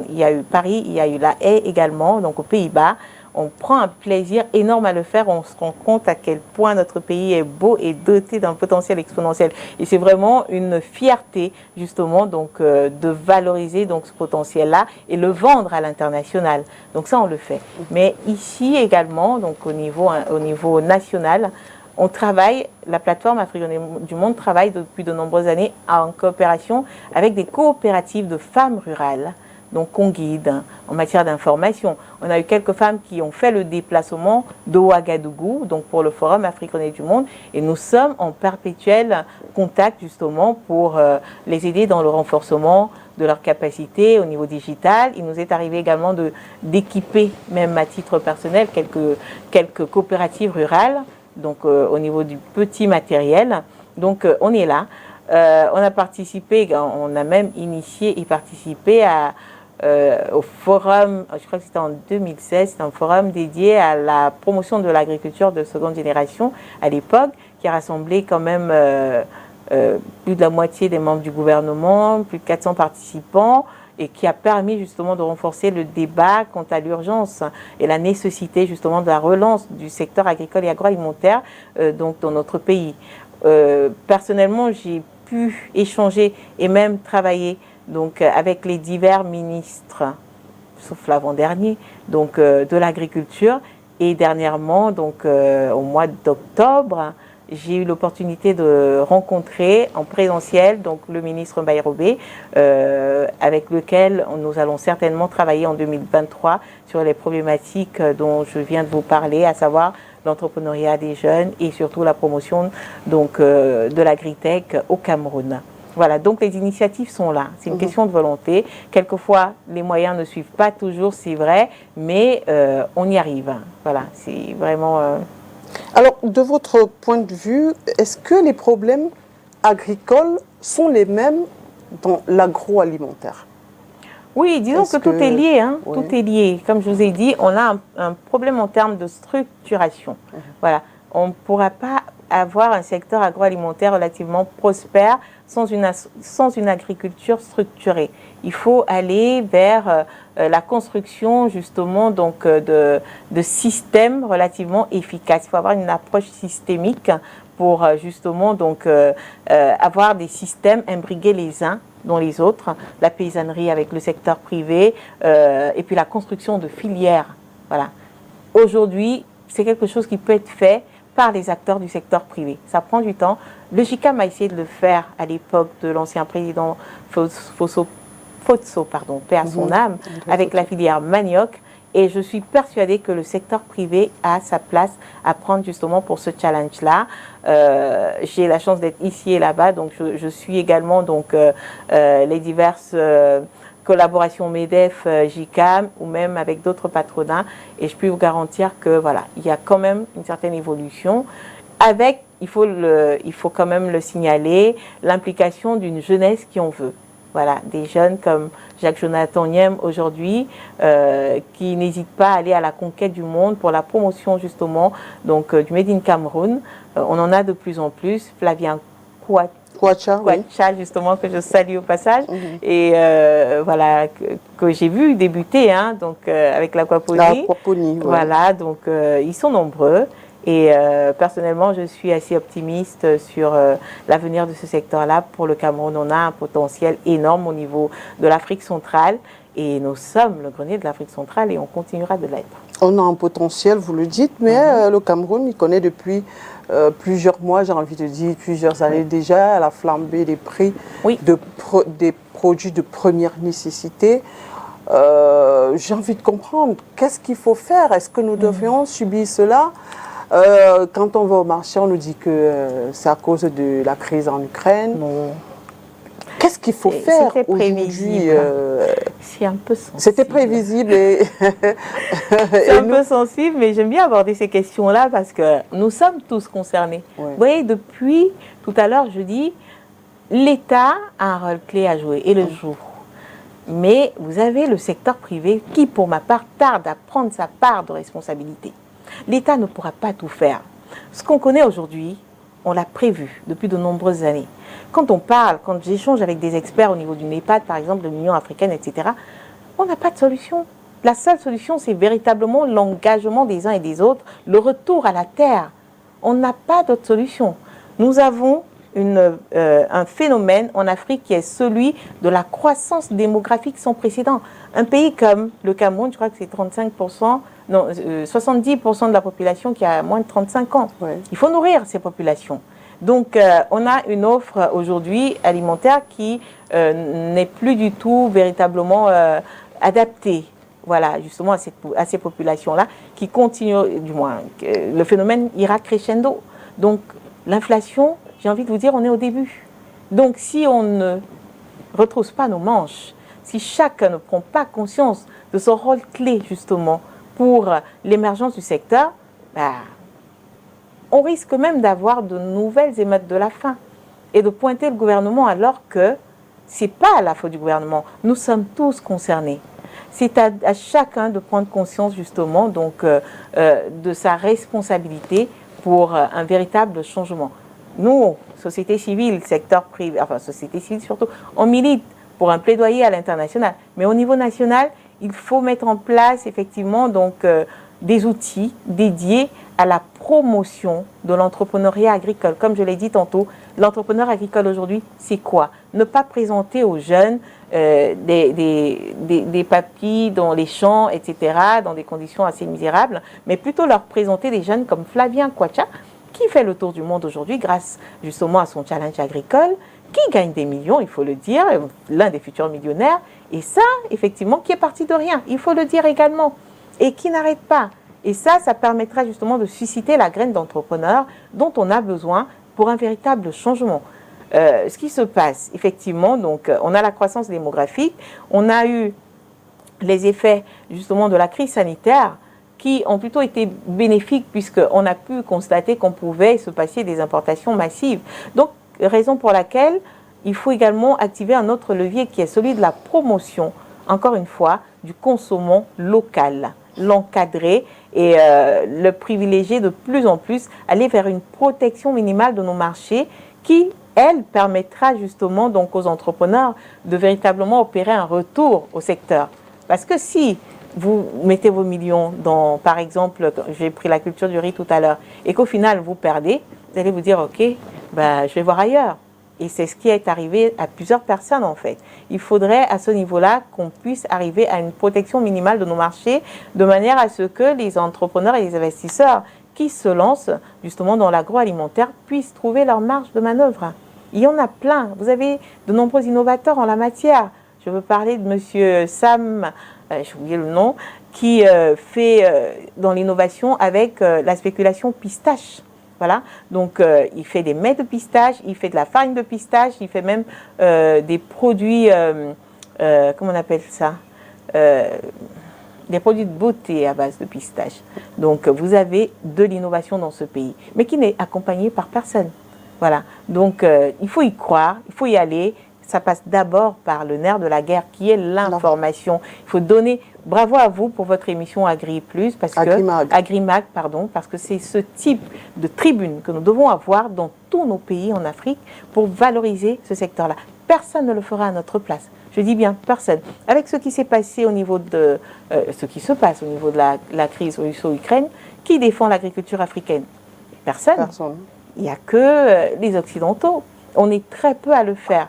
il y a eu Paris, il y a eu La Haye également, donc aux Pays-Bas. On prend un plaisir énorme à le faire. On se rend compte à quel point notre pays est beau et doté d'un potentiel exponentiel. Et c'est vraiment une fierté, justement, donc, de valoriser donc, ce potentiel-là et le vendre à l'international. Donc ça, on le fait. Mais ici également, donc, au niveau national, on travaille, la plateforme Afrique du Monde travaille depuis de nombreuses années en coopération avec des coopératives de femmes rurales. Donc, qu'on guide en matière d'information. On a eu quelques femmes qui ont fait le déplacement de Ouagadougou, donc pour le Forum Africain du Monde, et nous sommes en perpétuel contact justement pour les aider dans le renforcement de leurs capacités au niveau digital. Il nous est arrivé également d'équiper, même à titre personnel, quelques coopératives rurales, donc au niveau du petit matériel. Donc, on est là. On a participé, on a même initié et participé au forum, je crois que c'était en 2016, c'était un forum dédié à la promotion de l'agriculture de seconde génération à l'époque, qui a rassemblé quand même plus de la moitié des membres du gouvernement, plus de 400 participants, et qui a permis justement de renforcer le débat quant à l'urgence et la nécessité justement de la relance du secteur agricole et agroalimentaire donc dans notre pays. Personnellement, j'ai pu échanger et même travailler donc avec les divers ministres, sauf l'avant-dernier, donc de l'agriculture. Et dernièrement, donc au mois d'octobre, j'ai eu l'opportunité de rencontrer en présentiel donc le ministre Bayrobé, avec lequel nous allons certainement travailler en 2023 sur les problématiques dont je viens de vous parler, à savoir l'entrepreneuriat des jeunes et surtout la promotion donc de l'agritech au Cameroun. Voilà, donc les initiatives sont là. C'est une question de volonté. Quelquefois, les moyens ne suivent pas toujours, c'est vrai, mais on y arrive. Voilà, c'est vraiment... Alors, de votre point de vue, est-ce que les problèmes agricoles sont les mêmes dans l'agroalimentaire? Oui, disons que tout est lié. Hein, oui. Tout est lié. Comme je vous ai dit, on a un problème en termes de structuration. Voilà, on ne pourra pas avoir un secteur agroalimentaire relativement prospère sans une agriculture structurée. Il faut aller vers la construction justement donc, de systèmes relativement efficaces. Il faut avoir une approche systémique pour justement donc, avoir des systèmes imbriqués les uns dans les autres, la paysannerie avec le secteur privé et puis la construction de filières. Voilà. Aujourd'hui, c'est quelque chose qui peut être fait par les acteurs du secteur privé. Ça prend du temps. Le GICAM a essayé de le faire à l'époque de l'ancien président Fotso, paix à son âme, avec la filière manioc. Et je suis persuadée que le secteur privé a sa place à prendre justement pour ce challenge-là. J'ai la chance d'être ici et là-bas, donc je suis également donc, les diverses collaborations MEDEF, GICAM ou même avec d'autres patronats. Et je peux vous garantir que voilà, il y a quand même une certaine évolution avec, il faut quand même le signaler, l'implication d'une jeunesse qui en veut. Voilà, des jeunes comme Jacques-Jonathan Nyem aujourd'hui, qui n'hésitent pas à aller à la conquête du monde pour la promotion justement donc, du Made in Cameroun. On en a de plus en plus. Flavien Kouacha, justement, que je salue au passage, et voilà, que j'ai vu débuter hein, donc, avec l'aquaponie. L'aquaponie, voilà, donc ils sont nombreux. Et personnellement, je suis assez optimiste sur l'avenir de ce secteur-là. Pour le Cameroun, on a un potentiel énorme au niveau de l'Afrique centrale. Et nous sommes le grenier de l'Afrique centrale et on continuera de l'être. On a un potentiel, vous le dites, mais le Cameroun, il connaît depuis plusieurs mois, j'ai envie de dire plusieurs années déjà, la flambée des prix des produits de première nécessité. J'ai envie de comprendre, qu'est-ce qu'il faut faire? Est-ce que nous devrions subir cela? Quand on va au marché, on nous dit que c'est à cause de la crise en Ukraine. Non. Qu'est-ce qu'il faut faire aujourd'hui? C'est un peu sensible. C'était prévisible. C'est un peu sensible, mais j'aime bien aborder ces questions-là parce que nous sommes tous concernés. Ouais. Vous voyez, depuis tout à l'heure, je dis, l'État a un rôle clé à jouer et le joue. Mais vous avez le secteur privé qui, pour ma part, tarde à prendre sa part de responsabilité. L'État ne pourra pas tout faire. Ce qu'on connaît aujourd'hui, on l'a prévu depuis de nombreuses années. Quand on parle, quand j'échange avec des experts au niveau du NEPAD, par exemple, de l'Union africaine, etc., on n'a pas de solution. La seule solution, c'est véritablement l'engagement des uns et des autres, le retour à la terre. On n'a pas d'autre solution. Nous avons un phénomène en Afrique qui est celui de la croissance démographique sans précédent. Un pays comme le Cameroun, je crois que c'est 35%, non, 70% de la population qui a moins de 35 ans. Ouais. Il faut nourrir ces populations. Donc, on a une offre aujourd'hui alimentaire qui n'est plus du tout véritablement adaptée, voilà, justement à ces populations-là, qui continuent, du moins, le phénomène ira crescendo. Donc, l'inflation, j'ai envie de vous dire, on est au début. Donc, si on ne retrousse pas nos manches, si chacun ne prend pas conscience de son rôle clé, justement, pour l'émergence du secteur, on risque même d'avoir de nouvelles émeutes de la faim et de pointer le gouvernement alors que ce n'est pas la faute du gouvernement. Nous sommes tous concernés. C'est à chacun de prendre conscience justement donc, de sa responsabilité pour un véritable changement. Nous, société civile, secteur privé, enfin société civile surtout, on milite pour un plaidoyer à l'international. Mais au niveau national, il faut mettre en place effectivement donc, des outils dédiés à la promotion de l'entrepreneuriat agricole. Comme je l'ai dit tantôt, l'entrepreneur agricole aujourd'hui, c'est quoi? Ne pas présenter aux jeunes des papis dans les champs, etc., dans des conditions assez misérables, mais plutôt leur présenter des jeunes comme Flavien Kwacha, qui fait le tour du monde aujourd'hui grâce justement à son challenge agricole, qui gagne des millions, il faut le dire, l'un des futurs millionnaires, et ça, effectivement, qui est parti de rien, il faut le dire également, et qui n'arrête pas. Et ça permettra justement de susciter la graine d'entrepreneur dont on a besoin pour un véritable changement. Ce qui se passe, effectivement, donc, on a la croissance démographique, on a eu les effets justement de la crise sanitaire qui ont plutôt été bénéfiques puisqu'on a pu constater qu'on pouvait se passer des importations massives. Donc, raison pour laquelle il faut également activer un autre levier qui est celui de la promotion, encore une fois, du consommant local, l'encadrer et le privilégier de plus en plus, aller vers une protection minimale de nos marchés qui, elle, permettra justement donc aux entrepreneurs de véritablement opérer un retour au secteur. Parce que si vous mettez vos millions dans, par exemple, j'ai pris la culture du riz tout à l'heure, et qu'au final vous perdez, vous allez vous dire, ok, je vais voir ailleurs. Et c'est ce qui est arrivé à plusieurs personnes en fait. Il faudrait à ce niveau-là qu'on puisse arriver à une protection minimale de nos marchés de manière à ce que les entrepreneurs et les investisseurs qui se lancent justement dans l'agroalimentaire puissent trouver leur marge de manœuvre. Il y en a plein. Vous avez de nombreux innovateurs en la matière. Je veux parler de monsieur Sam, j'ai oublié le nom, qui fait dans l'innovation avec la spéculation pistache. Voilà, donc il fait des mets de pistache, il fait de la farine de pistache, il fait même des produits, comment on appelle ça, des produits de beauté à base de pistache. Donc vous avez de l'innovation dans ce pays, mais qui n'est accompagnée par personne. Voilà, donc il faut y croire, il faut y aller. Ça passe d'abord par le nerf de la guerre qui est l'information. Il faut donner, bravo à vous pour votre émission Agri Plus, parce Agrimag, pardon, parce que c'est ce type de tribune que nous devons avoir dans tous nos pays en Afrique pour valoriser ce secteur-là. Personne ne le fera à notre place. Je dis bien personne. Avec ce qui s'est passé au niveau de, ce qui se passe au niveau de la crise russo-ukraine, qui défend l'agriculture africaine? Personne. Il n'y a que les Occidentaux. On est très peu à le faire.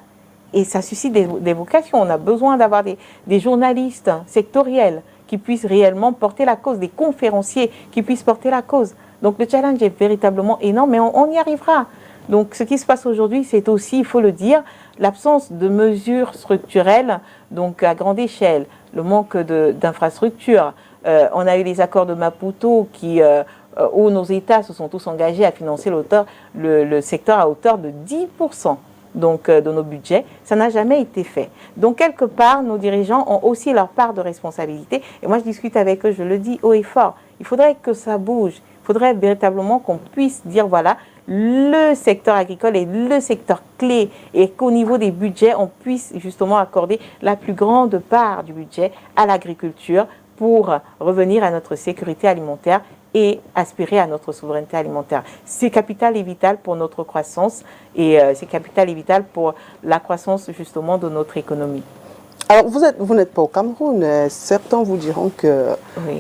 Et ça suscite des vocations. On a besoin d'avoir des journalistes sectoriels qui puissent réellement porter la cause, des conférenciers qui puissent porter la cause. Donc le challenge est véritablement énorme, mais on y arrivera. Donc ce qui se passe aujourd'hui, c'est aussi, il faut le dire, l'absence de mesures structurelles, donc à grande échelle, le manque d'infrastructures. On a eu les accords de Maputo où nos États se sont tous engagés à financer le secteur à hauteur de 10%. Donc, de nos budgets, ça n'a jamais été fait. Donc, quelque part, nos dirigeants ont aussi leur part de responsabilité. Et moi, je discute avec eux, je le dis haut et fort. Il faudrait que ça bouge. Il faudrait véritablement qu'on puisse dire, voilà, le secteur agricole est le secteur clé et qu'au niveau des budgets, on puisse justement accorder la plus grande part du budget à l'agriculture pour revenir à notre sécurité alimentaire et aspirer à notre souveraineté alimentaire. C'est capital et vital pour notre croissance et c'est capital et vital pour la croissance justement de notre économie. Alors, vous n'êtes pas au Cameroun. Certains vous diront que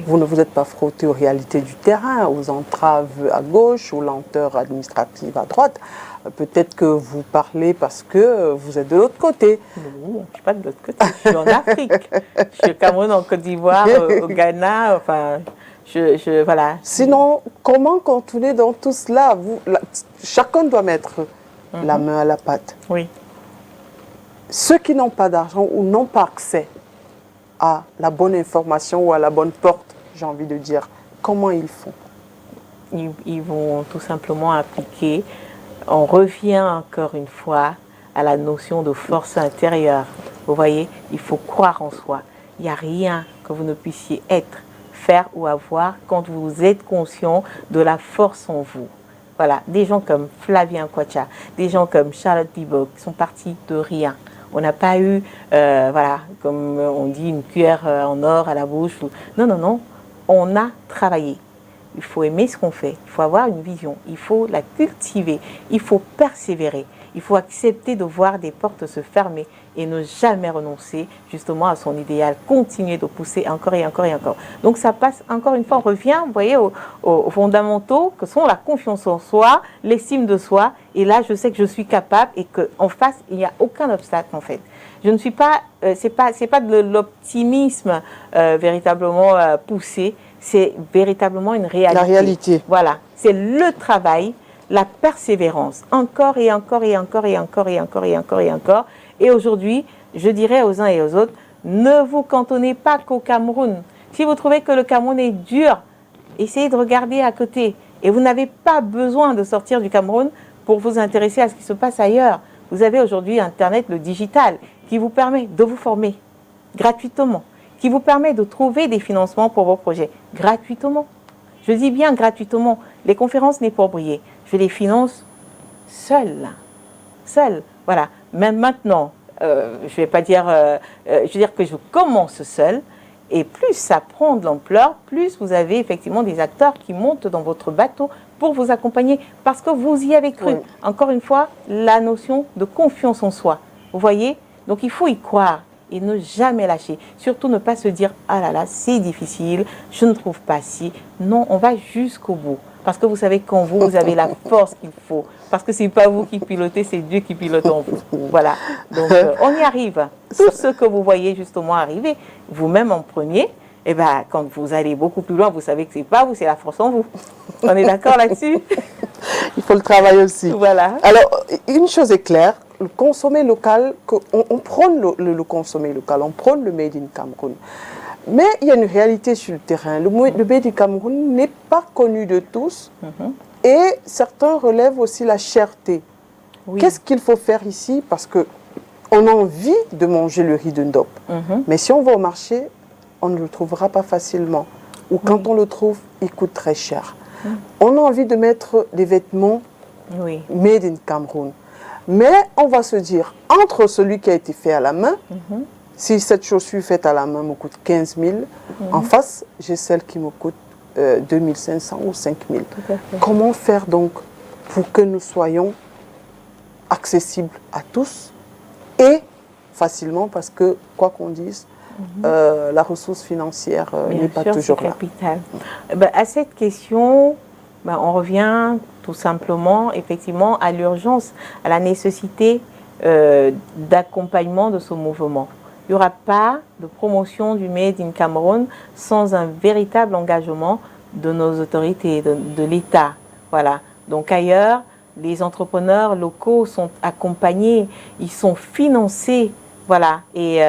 vous ne vous êtes pas frotté aux réalités du terrain, aux entraves à gauche, aux lenteurs administratives à droite. Peut-être que vous parlez parce que vous êtes de l'autre côté. Non, je ne suis pas de l'autre côté. Je suis en Afrique. Je suis au Cameroun, en Côte d'Ivoire, au Ghana. Enfin, voilà. Sinon, comment contourner dans tout cela? Chacun doit mettre la main à la pâte. Oui. Ceux qui n'ont pas d'argent ou n'ont pas accès à la bonne information ou à la bonne porte, j'ai envie de dire, comment ils font? Ils vont tout simplement appliquer. On revient encore une fois à la notion de force intérieure. Vous voyez, il faut croire en soi. Il n'y a rien que vous ne puissiez être, faire ou avoir quand vous êtes conscient de la force en vous. Voilà, des gens comme Flavien Kwacha, des gens comme Charlotte Bibok qui sont partis de rien. On n'a pas eu, voilà, comme on dit, une cuillère en or à la bouche. Non, non, non. On a travaillé. Il faut aimer ce qu'on fait. Il faut avoir une vision. Il faut la cultiver. Il faut persévérer. Il faut accepter de voir des portes se fermer et ne jamais renoncer justement à son idéal. Continuer de pousser encore et encore et encore. Donc ça passe, encore une fois, on revient, vous voyez, aux fondamentaux que sont la confiance en soi, l'estime de soi. Et là, je sais que je suis capable et qu'en face, il n'y a aucun obstacle en fait. Je ne suis pas, c'est pas de l'optimisme véritablement poussé, c'est véritablement une réalité. La réalité. Voilà, c'est le travail, la persévérance, encore et encore et encore et encore et encore et encore et encore. Et aujourd'hui, je dirais aux uns et aux autres, ne vous cantonnez pas qu'au Cameroun. Si vous trouvez que le Cameroun est dur, essayez de regarder à côté. Et vous n'avez pas besoin de sortir du Cameroun pour vous intéresser à ce qui se passe ailleurs. Vous avez aujourd'hui Internet, le digital, qui vous permet de vous former gratuitement, qui vous permet de trouver des financements pour vos projets gratuitement. Je dis bien gratuitement. Les conférences n'est pour briller. Je les finance seule. Seule. Voilà. Même maintenant, je vais pas dire, je veux dire que je commence seule. Et plus ça prend de l'ampleur, plus vous avez effectivement des acteurs qui montent dans votre bateau pour vous accompagner parce que vous y avez cru. Oui. Encore une fois, la notion de confiance en soi. Vous voyez? Donc il faut y croire et ne jamais lâcher. Surtout ne pas se dire « Ah là là, c'est difficile, je ne trouve pas si. » Non, on va jusqu'au bout. Parce que vous savez qu'en vous, vous avez la force qu'il faut. Parce que ce n'est pas vous qui pilotez, c'est Dieu qui pilote en vous. Voilà. Donc, on y arrive. Tout ce que vous voyez justement arriver, vous-même en premier, eh ben, quand vous allez beaucoup plus loin, vous savez que ce n'est pas vous, c'est la force en vous. On est d'accord là-dessus? Il faut le travail aussi. Voilà. Alors, une chose est claire, le consommer local, on prône le consommer local, on prône le Made in Cameroun. Mais il y a une réalité sur le terrain. Le Made in Cameroun n'est pas connu de tous et certains relèvent aussi la cherté. Oui. Qu'est-ce qu'il faut faire ici? Parce qu'on a envie de manger le riz de Ndop. Mais si on va au marché, on ne le trouvera pas facilement. Ou quand on le trouve, il coûte très cher. On a envie de mettre des vêtements Made in Cameroun. Mais on va se dire, entre celui qui a été fait à la main, si cette chaussure faite à la main me coûte 15 000, en face, j'ai celle qui me coûte 2 500 ou 5 000. Comment faire donc pour que nous soyons accessibles à tous et facilement, parce que, quoi qu'on dise, la ressource financière n'est pas toujours là. Capital. Ben, à cette question, ben, on revient tout simplement, effectivement, à l'urgence, à la nécessité d'accompagnement de ce mouvement. Il n'y aura pas de promotion du Made in Cameroun sans un véritable engagement de nos autorités, de l'État. Voilà. Donc ailleurs, les entrepreneurs locaux sont accompagnés, ils sont financés Voilà, et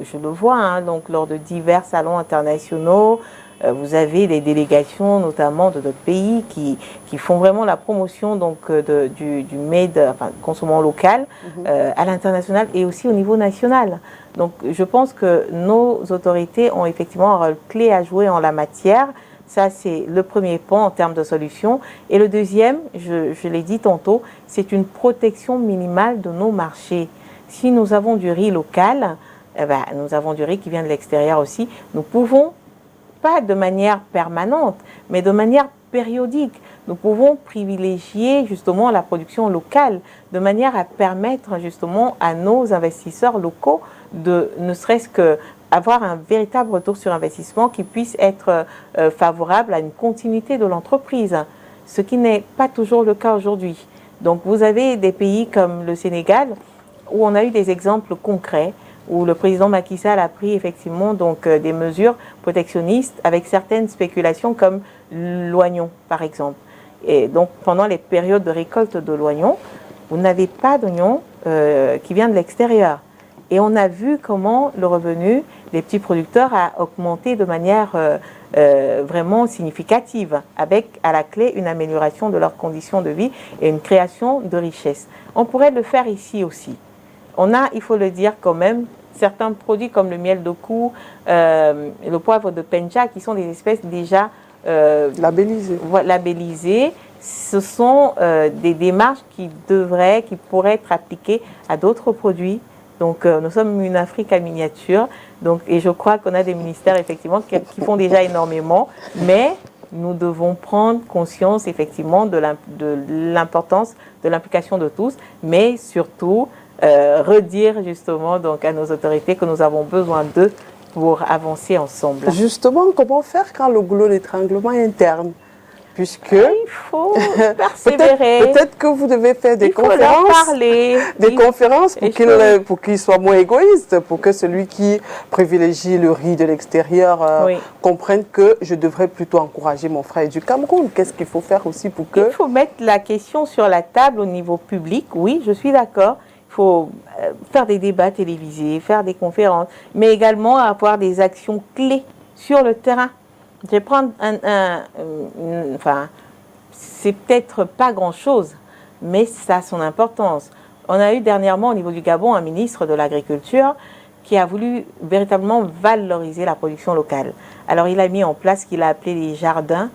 je le vois, hein, donc lors de divers salons internationaux, vous avez des délégations, notamment de d'autres pays, qui font vraiment la promotion donc, du made, enfin, consommant local à l'international et aussi au niveau national. Donc, je pense que nos autorités ont effectivement un rôle clé à jouer en la matière. Ça, c'est le premier point en termes de solution. Et le deuxième, je l'ai dit tantôt, c'est une protection minimale de nos marchés. Si nous avons du riz local, eh ben, nous avons du riz qui vient de l'extérieur aussi, nous pouvons, pas de manière permanente, mais de manière périodique, nous pouvons privilégier justement la production locale de manière à permettre justement à nos investisseurs locaux de ne serait-ce que avoir un véritable retour sur investissement qui puisse être favorable à une continuité de l'entreprise, ce qui n'est pas toujours le cas aujourd'hui. Donc vous avez des pays comme le Sénégal où on a eu des exemples concrets où le président Macky Sall a pris effectivement donc, des mesures protectionnistes avec certaines spéculations comme l'oignon par exemple. Et donc pendant les périodes de récolte de l'oignon, vous n'avez pas d'oignon qui vient de l'extérieur. Et on a vu comment le revenu des petits producteurs a augmenté de manière vraiment significative, avec à la clé une amélioration de leurs conditions de vie et une création de richesses. On pourrait le faire ici aussi. On a, il faut le dire quand même, certains produits comme le miel de cou, le poivre de Penja, qui sont des espèces déjà labellisées. Ce sont des démarches qui pourraient être appliquées à d'autres produits. Donc, nous sommes une Afrique à miniature. Donc, et je crois qu'on a des ministères, effectivement, qui font déjà énormément. Mais nous devons prendre conscience, effectivement, de l'importance de l'implication de tous. Mais surtout, redire, justement, donc, à nos autorités que nous avons besoin d'eux pour avancer ensemble. Justement, comment faire quand le goulot d'étranglement est interne? Puisque il faut persévérer. Peut-être que vous devez faire des conférences, pour qu'ils soient moins égoïstes, pour que celui qui privilégie le riz de l'extérieur comprenne que je devrais plutôt encourager mon frère du Cameroun. Qu'est-ce qu'il faut faire aussi pour que... Il faut mettre la question sur la table au niveau public, oui, je suis d'accord. Il faut faire des débats télévisés, faire des conférences, mais également avoir des actions clés sur le terrain. Je vais prendre enfin, c'est peut-être pas grand-chose, mais ça a son importance. On a eu dernièrement au niveau du Gabon un ministre de l'Agriculture qui a voulu véritablement valoriser la production locale. Alors il a mis en place ce qu'il a appelé les jardins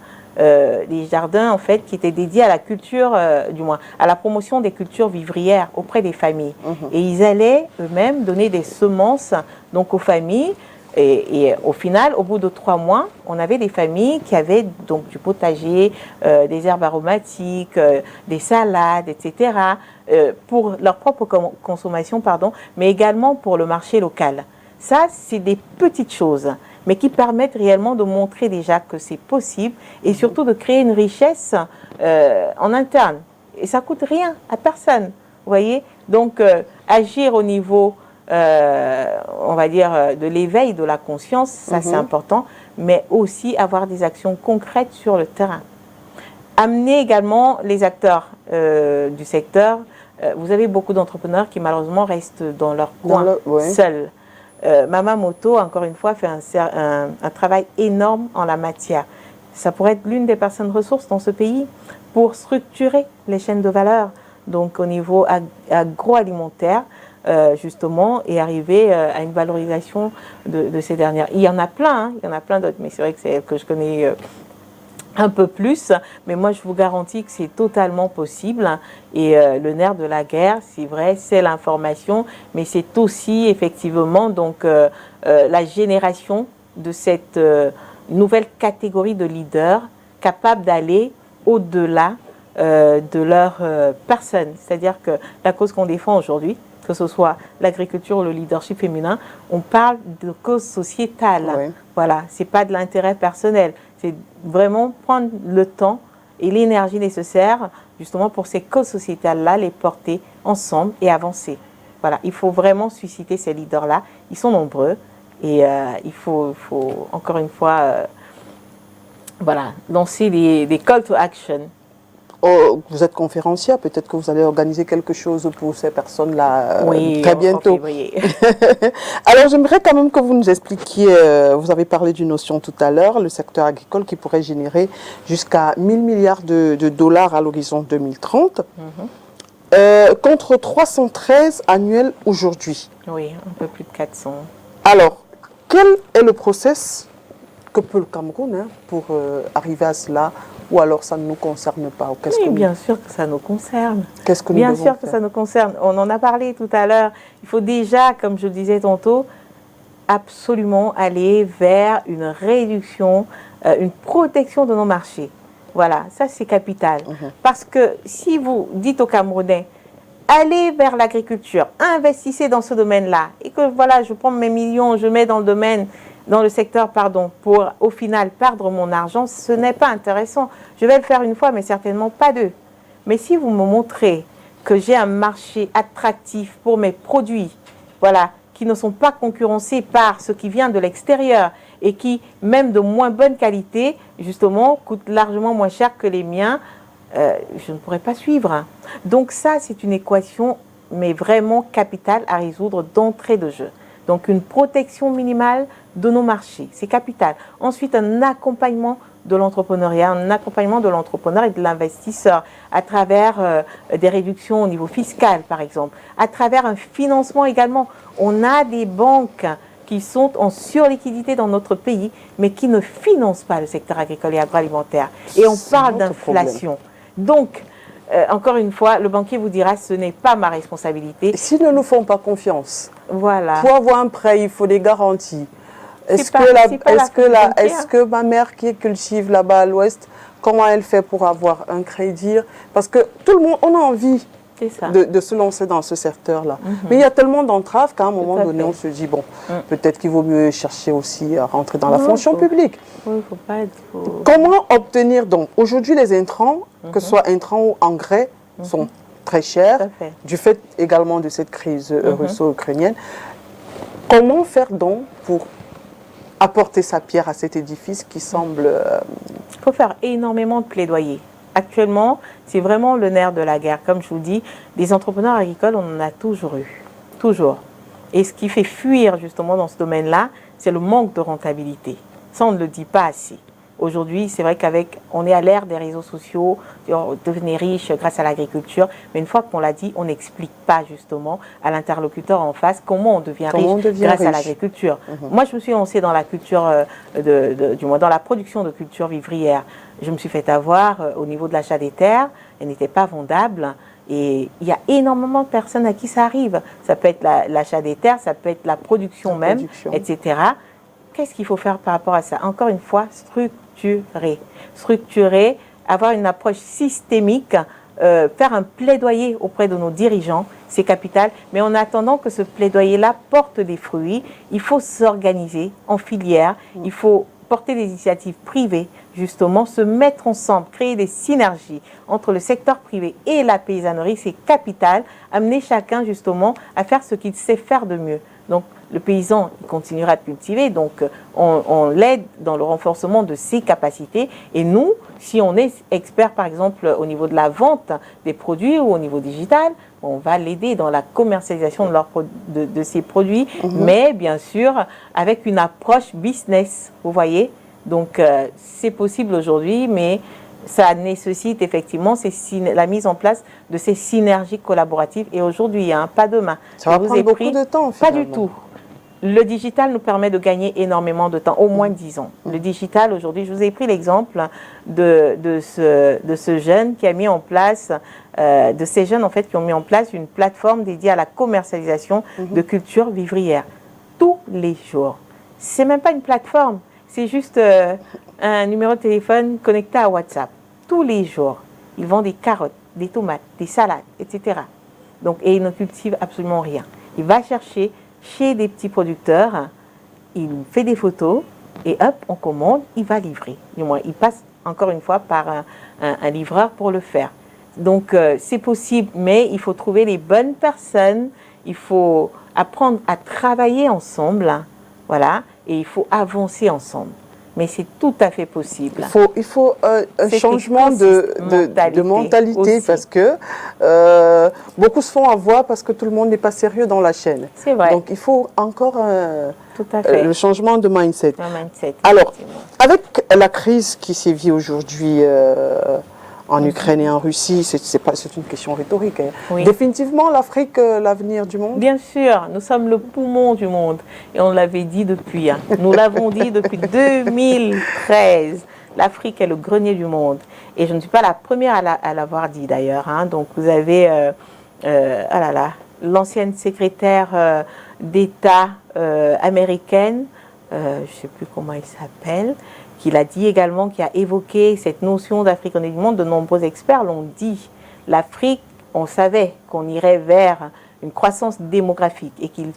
en fait qui étaient dédiés à la culture, du moins à la promotion des cultures vivrières auprès des familles. Et ils allaient eux-mêmes donner des semences donc aux familles. Et au final, au bout de 3 mois, on avait des familles qui avaient donc du potager, des herbes aromatiques, des salades, etc., pour leur propre consommation, mais également pour le marché local. Ça, c'est des petites choses, mais qui permettent réellement de montrer déjà que c'est possible et surtout de créer une richesse en interne. Et ça ne coûte rien à personne, vous voyez. Donc, agir au niveau... on va dire, de l'éveil de la conscience, ça c'est important, mais aussi avoir des actions concrètes sur le terrain. Amener également les acteurs du secteur. Vous avez beaucoup d'entrepreneurs qui malheureusement restent dans leur coin, seuls. Mamamoto, encore une fois, fait un travail énorme en la matière. Ça pourrait être l'une des personnes ressources dans ce pays pour structurer les chaînes de valeur, donc au niveau agroalimentaire, justement, et arriver à une valorisation de ces dernières. Il y en a plein, il y en a plein d'autres, mais c'est vrai que c'est elle que je connais un peu plus, mais moi je vous garantis que c'est totalement possible. Et le nerf de la guerre, c'est vrai, c'est l'information, mais c'est aussi effectivement donc la génération de cette nouvelle catégorie de leaders capables d'aller au-delà de leur personne. C'est-à-dire que la cause qu'on défend aujourd'hui, que ce soit l'agriculture ou le leadership féminin, on parle de cause sociétale. Oui. Voilà, c'est pas de l'intérêt personnel. C'est vraiment prendre le temps et l'énergie nécessaire justement pour ces causes sociétales-là, les porter ensemble et avancer. Voilà, il faut vraiment susciter ces leaders-là. Ils sont nombreux et il faut encore une fois voilà, lancer des call to action. vous êtes conférencière, peut-être que vous allez organiser quelque chose pour ces personnes-là très bientôt. Alors, j'aimerais quand même que vous nous expliquiez, vous avez parlé d'une notion tout à l'heure, le secteur agricole qui pourrait générer jusqu'à 1000 milliards de dollars à l'horizon 2030, contre 313 annuels aujourd'hui. Oui, un peu plus de 400. Alors, quel est le process que peut le Cameroun pour arriver à cela, ou alors ça ne nous concerne pas? Oui, bien sûr que ça nous concerne. Qu'est-ce que nous Bien devons sûr que faire? ça nous concerne. On en a parlé tout à l'heure. Il faut déjà, comme je le disais tantôt, absolument aller vers une réduction, une protection de nos marchés. Voilà, ça c'est capital. Parce que si vous dites aux Camerounais, allez vers l'agriculture, investissez dans ce domaine-là, et que voilà, je prends mes millions, je mets dans le domaine, dans le secteur, pardon, pour au final perdre mon argent, ce n'est pas intéressant. Je vais le faire une fois, mais certainement pas deux. Mais si vous me montrez que j'ai un marché attractif pour mes produits, voilà, qui ne sont pas concurrencés par ce qui vient de l'extérieur et qui, même de moins bonne qualité, justement, coûtent largement moins cher que les miens, je ne pourrais pas suivre. Donc ça, c'est une équation, mais vraiment capitale à résoudre d'entrée de jeu. Donc une protection minimale de nos marchés, c'est capital. Ensuite, un accompagnement de l'entrepreneuriat, un accompagnement de l'entrepreneur et de l'investisseur à travers des réductions au niveau fiscal, par exemple, à travers un financement également. On a des banques qui sont en surliquidité dans notre pays, mais qui ne financent pas le secteur agricole et agroalimentaire. Et on parle d'inflation. Donc, encore une fois, le banquier vous dira, ce n'est pas ma responsabilité. S'ils ne nous font pas confiance, voilà. Pour avoir un prêt, il faut des garanties. Est-ce que ma mère qui cultive là-bas à l'ouest, comment elle fait pour avoir un crédit? Parce que tout le monde, on a envie de se lancer dans ce secteur-là. Mais il y a tellement d'entraves qu'à un moment donné, on se dit, bon, peut-être qu'il vaut mieux chercher aussi à rentrer dans la fonction publique. Comment obtenir donc? Aujourd'hui, les intrants, que ce soit intrants ou engrais, sont très chers, du fait également de cette crise russo-ukrainienne. Comment faire donc pour apporter sa pierre à cet édifice qui semble... Il faut faire énormément de plaidoyer. Actuellement, c'est vraiment le nerf de la guerre. Comme je vous dis, des entrepreneurs agricoles, on en a toujours eu. Toujours. Et ce qui fait fuir justement dans ce domaine-là, c'est le manque de rentabilité. Ça, on ne le dit pas assez. Aujourd'hui, c'est vrai qu'on est à l'ère des réseaux sociaux, devenir riche grâce à l'agriculture, mais une fois qu'on l'a dit, on n'explique pas justement à l'interlocuteur en face comment on devient riche grâce à l'agriculture. Moi, je me suis lancée dans la culture, du moins dans la production de culture vivrière. Je me suis fait avoir au niveau de l'achat des terres, elles n'étaient pas vendables. Et il y a énormément de personnes à qui ça arrive. Ça peut être l'achat des terres, ça peut être la production même, etc. Qu'est-ce qu'il faut faire par rapport à ça? Encore une fois, structurer, avoir une approche systémique, faire un plaidoyer auprès de nos dirigeants, c'est capital. Mais en attendant que ce plaidoyer-là porte des fruits, il faut s'organiser en filière, il faut porter des initiatives privées, justement, se mettre ensemble, créer des synergies entre le secteur privé et la paysannerie, c'est capital, amener chacun justement à faire ce qu'il sait faire de mieux. Donc, le paysan, il continuera de cultiver, donc on l'aide dans le renforcement de ses capacités. Et nous, si on est expert, par exemple, au niveau de la vente des produits ou au niveau digital, on va l'aider dans la commercialisation de ses produits, mais bien sûr, avec une approche business, vous voyez. Donc, c'est possible aujourd'hui, mais ça nécessite effectivement la mise en place de ces synergies collaboratives. Et aujourd'hui, pas demain. Ça va prendre beaucoup de temps, finalement. Pas du tout. Le digital nous permet de gagner énormément de temps, au moins 10 ans. Le digital, aujourd'hui, je vous ai pris l'exemple de ce jeune qui a mis en place, de ces jeunes en fait qui ont mis en place une plateforme dédiée à la commercialisation de culture vivrière. Tous les jours. C'est même pas une plateforme, c'est juste un numéro de téléphone connecté à WhatsApp. Tous les jours, ils vendent des carottes, des tomates, des salades, etc. Donc, et il ne cultive absolument rien. Il va chercher chez des petits producteurs, il fait des photos et hop, on commande, il va livrer. Du moins, il passe encore une fois par un livreur pour le faire. Donc, c'est possible, mais il faut trouver les bonnes personnes, il faut apprendre à travailler ensemble, voilà, et il faut avancer ensemble. mais c'est tout à fait possible. Il faut un changement de mentalité aussi. parce que beaucoup se font avoir parce que tout le monde n'est pas sérieux dans la chaîne. C'est vrai. Donc il faut encore Tout à fait. le changement de mindset. Un mindset, Alors, avec la crise qui sévit aujourd'hui en Ukraine et en Russie, c'est une question rhétorique. Hein. Oui. Définitivement, l'Afrique, l'avenir du monde? Bien sûr, nous sommes le poumon du monde et on l'avait dit depuis. Hein. Nous l'avons dit depuis 2013. L'Afrique est le grenier du monde. Et je ne suis pas la première à l'avoir dit d'ailleurs. Hein. Donc vous avez l'ancienne secrétaire d'État américaine, je ne sais plus comment il s'appelle, qui l'a dit également, qui a évoqué cette notion d'Afrique grenier du monde. De nombreux experts l'ont dit. L'Afrique, on savait qu'on irait vers une croissance démographique et qu'il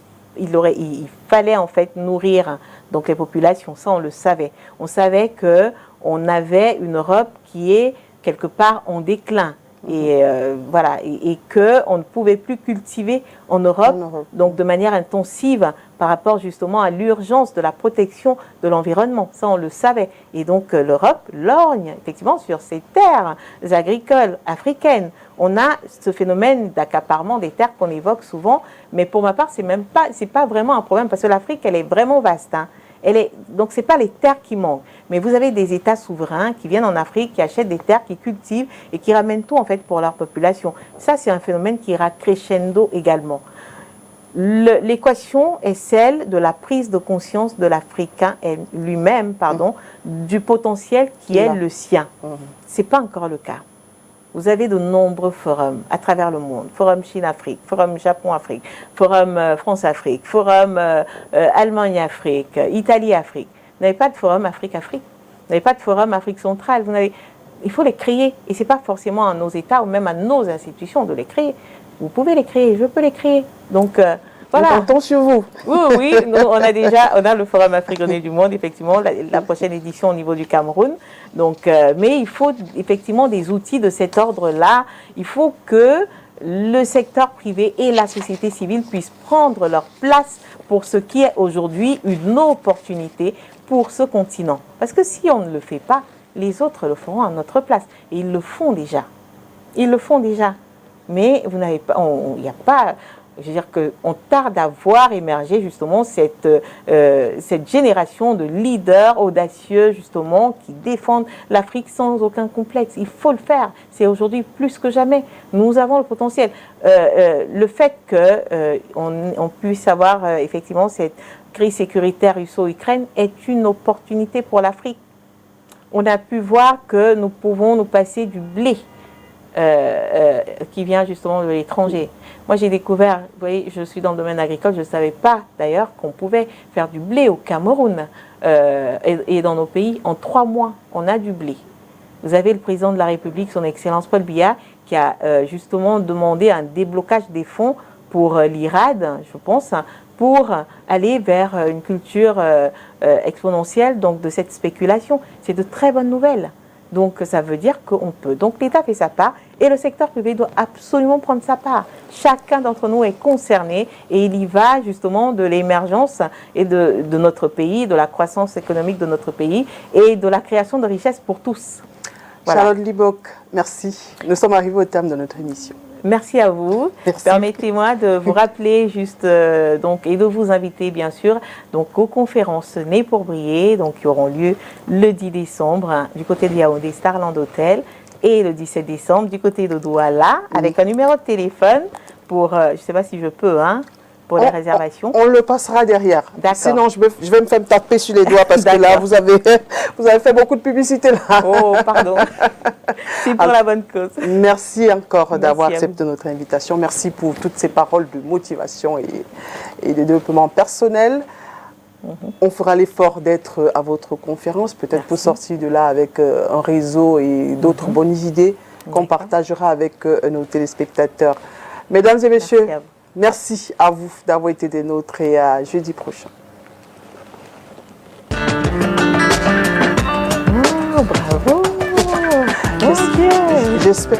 fallait en fait nourrir donc les populations. Ça, on le savait. On savait qu'on avait une Europe qui est quelque part en déclin. Et voilà, et qu'on ne pouvait plus cultiver en Europe, donc de manière intensive par rapport justement à l'urgence de la protection de l'environnement. Ça, on le savait. Et donc l'Europe lorgne effectivement sur ces terres agricoles africaines. On a ce phénomène d'accaparement des terres qu'on évoque souvent, mais pour ma part, c'est pas vraiment un problème parce que l'Afrique, elle est vraiment vaste. Hein. Donc, ce n'est pas les terres qui manquent. Mais vous avez des États souverains qui viennent en Afrique, qui achètent des terres, qui cultivent et qui ramènent tout en fait pour leur population. Ça, c'est un phénomène qui ira crescendo également. L'équation est celle de la prise de conscience de l'Africain lui-même, du potentiel qui est le sien. Ce n'est pas encore le cas. Vous avez de nombreux forums à travers le monde. Forum Chine-Afrique, Forum Japon-Afrique, Forum France-Afrique, Forum Allemagne-Afrique, Italie-Afrique. Vous n'avez pas de forum Afrique-Afrique. Vous n'avez pas de forum Afrique centrale. Il faut les créer. Et ce n'est pas forcément à nos États ou même à nos institutions de les créer. Vous pouvez les créer, je peux les créer. Donc, voilà. Nous comptons sur vous. Oui, on a le Forum Afrique grenier du monde, effectivement, la prochaine édition au niveau du Cameroun. Donc, mais il faut effectivement des outils de cet ordre-là. Il faut que le secteur privé et la société civile puissent prendre leur place pour ce qui est aujourd'hui une opportunité pour ce continent. Parce que si on ne le fait pas, les autres le feront à notre place. Et ils le font déjà. Ils le font déjà. Mais vous n'avez pas, il n'y a pas... Je veux dire qu'on tarde à voir émerger justement cette génération de leaders audacieux justement qui défendent l'Afrique sans aucun complexe. Il faut le faire. C'est aujourd'hui plus que jamais. Nous avons le potentiel. Le fait qu'on puisse avoir effectivement cette crise sécuritaire russo-ukraine est une opportunité pour l'Afrique. On a pu voir que nous pouvons nous passer du blé qui vient justement de l'étranger. Moi, j'ai découvert, vous voyez, je suis dans le domaine agricole, je ne savais pas d'ailleurs qu'on pouvait faire du blé au Cameroun et dans nos pays. En 3 mois, on a du blé. Vous avez le président de la République, son Excellence Paul Biya, qui a justement demandé un déblocage des fonds pour l'IRAD, je pense, pour aller vers une culture exponentielle donc de cette spéculation. C'est de très bonnes nouvelles. Donc, ça veut dire qu'on peut. Donc, l'État fait sa part et le secteur privé doit absolument prendre sa part. Chacun d'entre nous est concerné et il y va justement de l'émergence et de notre pays, de la croissance économique de notre pays et de la création de richesses pour tous. Voilà. Charlotte Libok, merci. Nous sommes arrivés au terme de notre émission. Merci à vous. Permettez-moi de vous rappeler juste donc et de vous inviter bien sûr donc aux conférences Né pour briller donc qui auront lieu le 10 décembre du côté de Yaoundé Starland Hotel et le 17 décembre du côté de Douala avec un numéro de téléphone pour je ne sais pas si je peux pour les réservations. On le passera derrière. Sinon, je vais me faire taper sur les doigts parce que là, vous avez fait beaucoup de publicité là. Oh, pardon. C'est pour la bonne cause. Merci encore d'avoir accepté notre invitation. Merci pour toutes ces paroles de motivation et de développement personnel. On fera l'effort d'être à votre conférence, peut-être pour sortir de là avec un réseau et d'autres bonnes idées qu'on partagera avec nos téléspectateurs. Mesdames et messieurs, merci à vous d'avoir été des nôtres et à jeudi prochain. Oh, bravo! J'espère.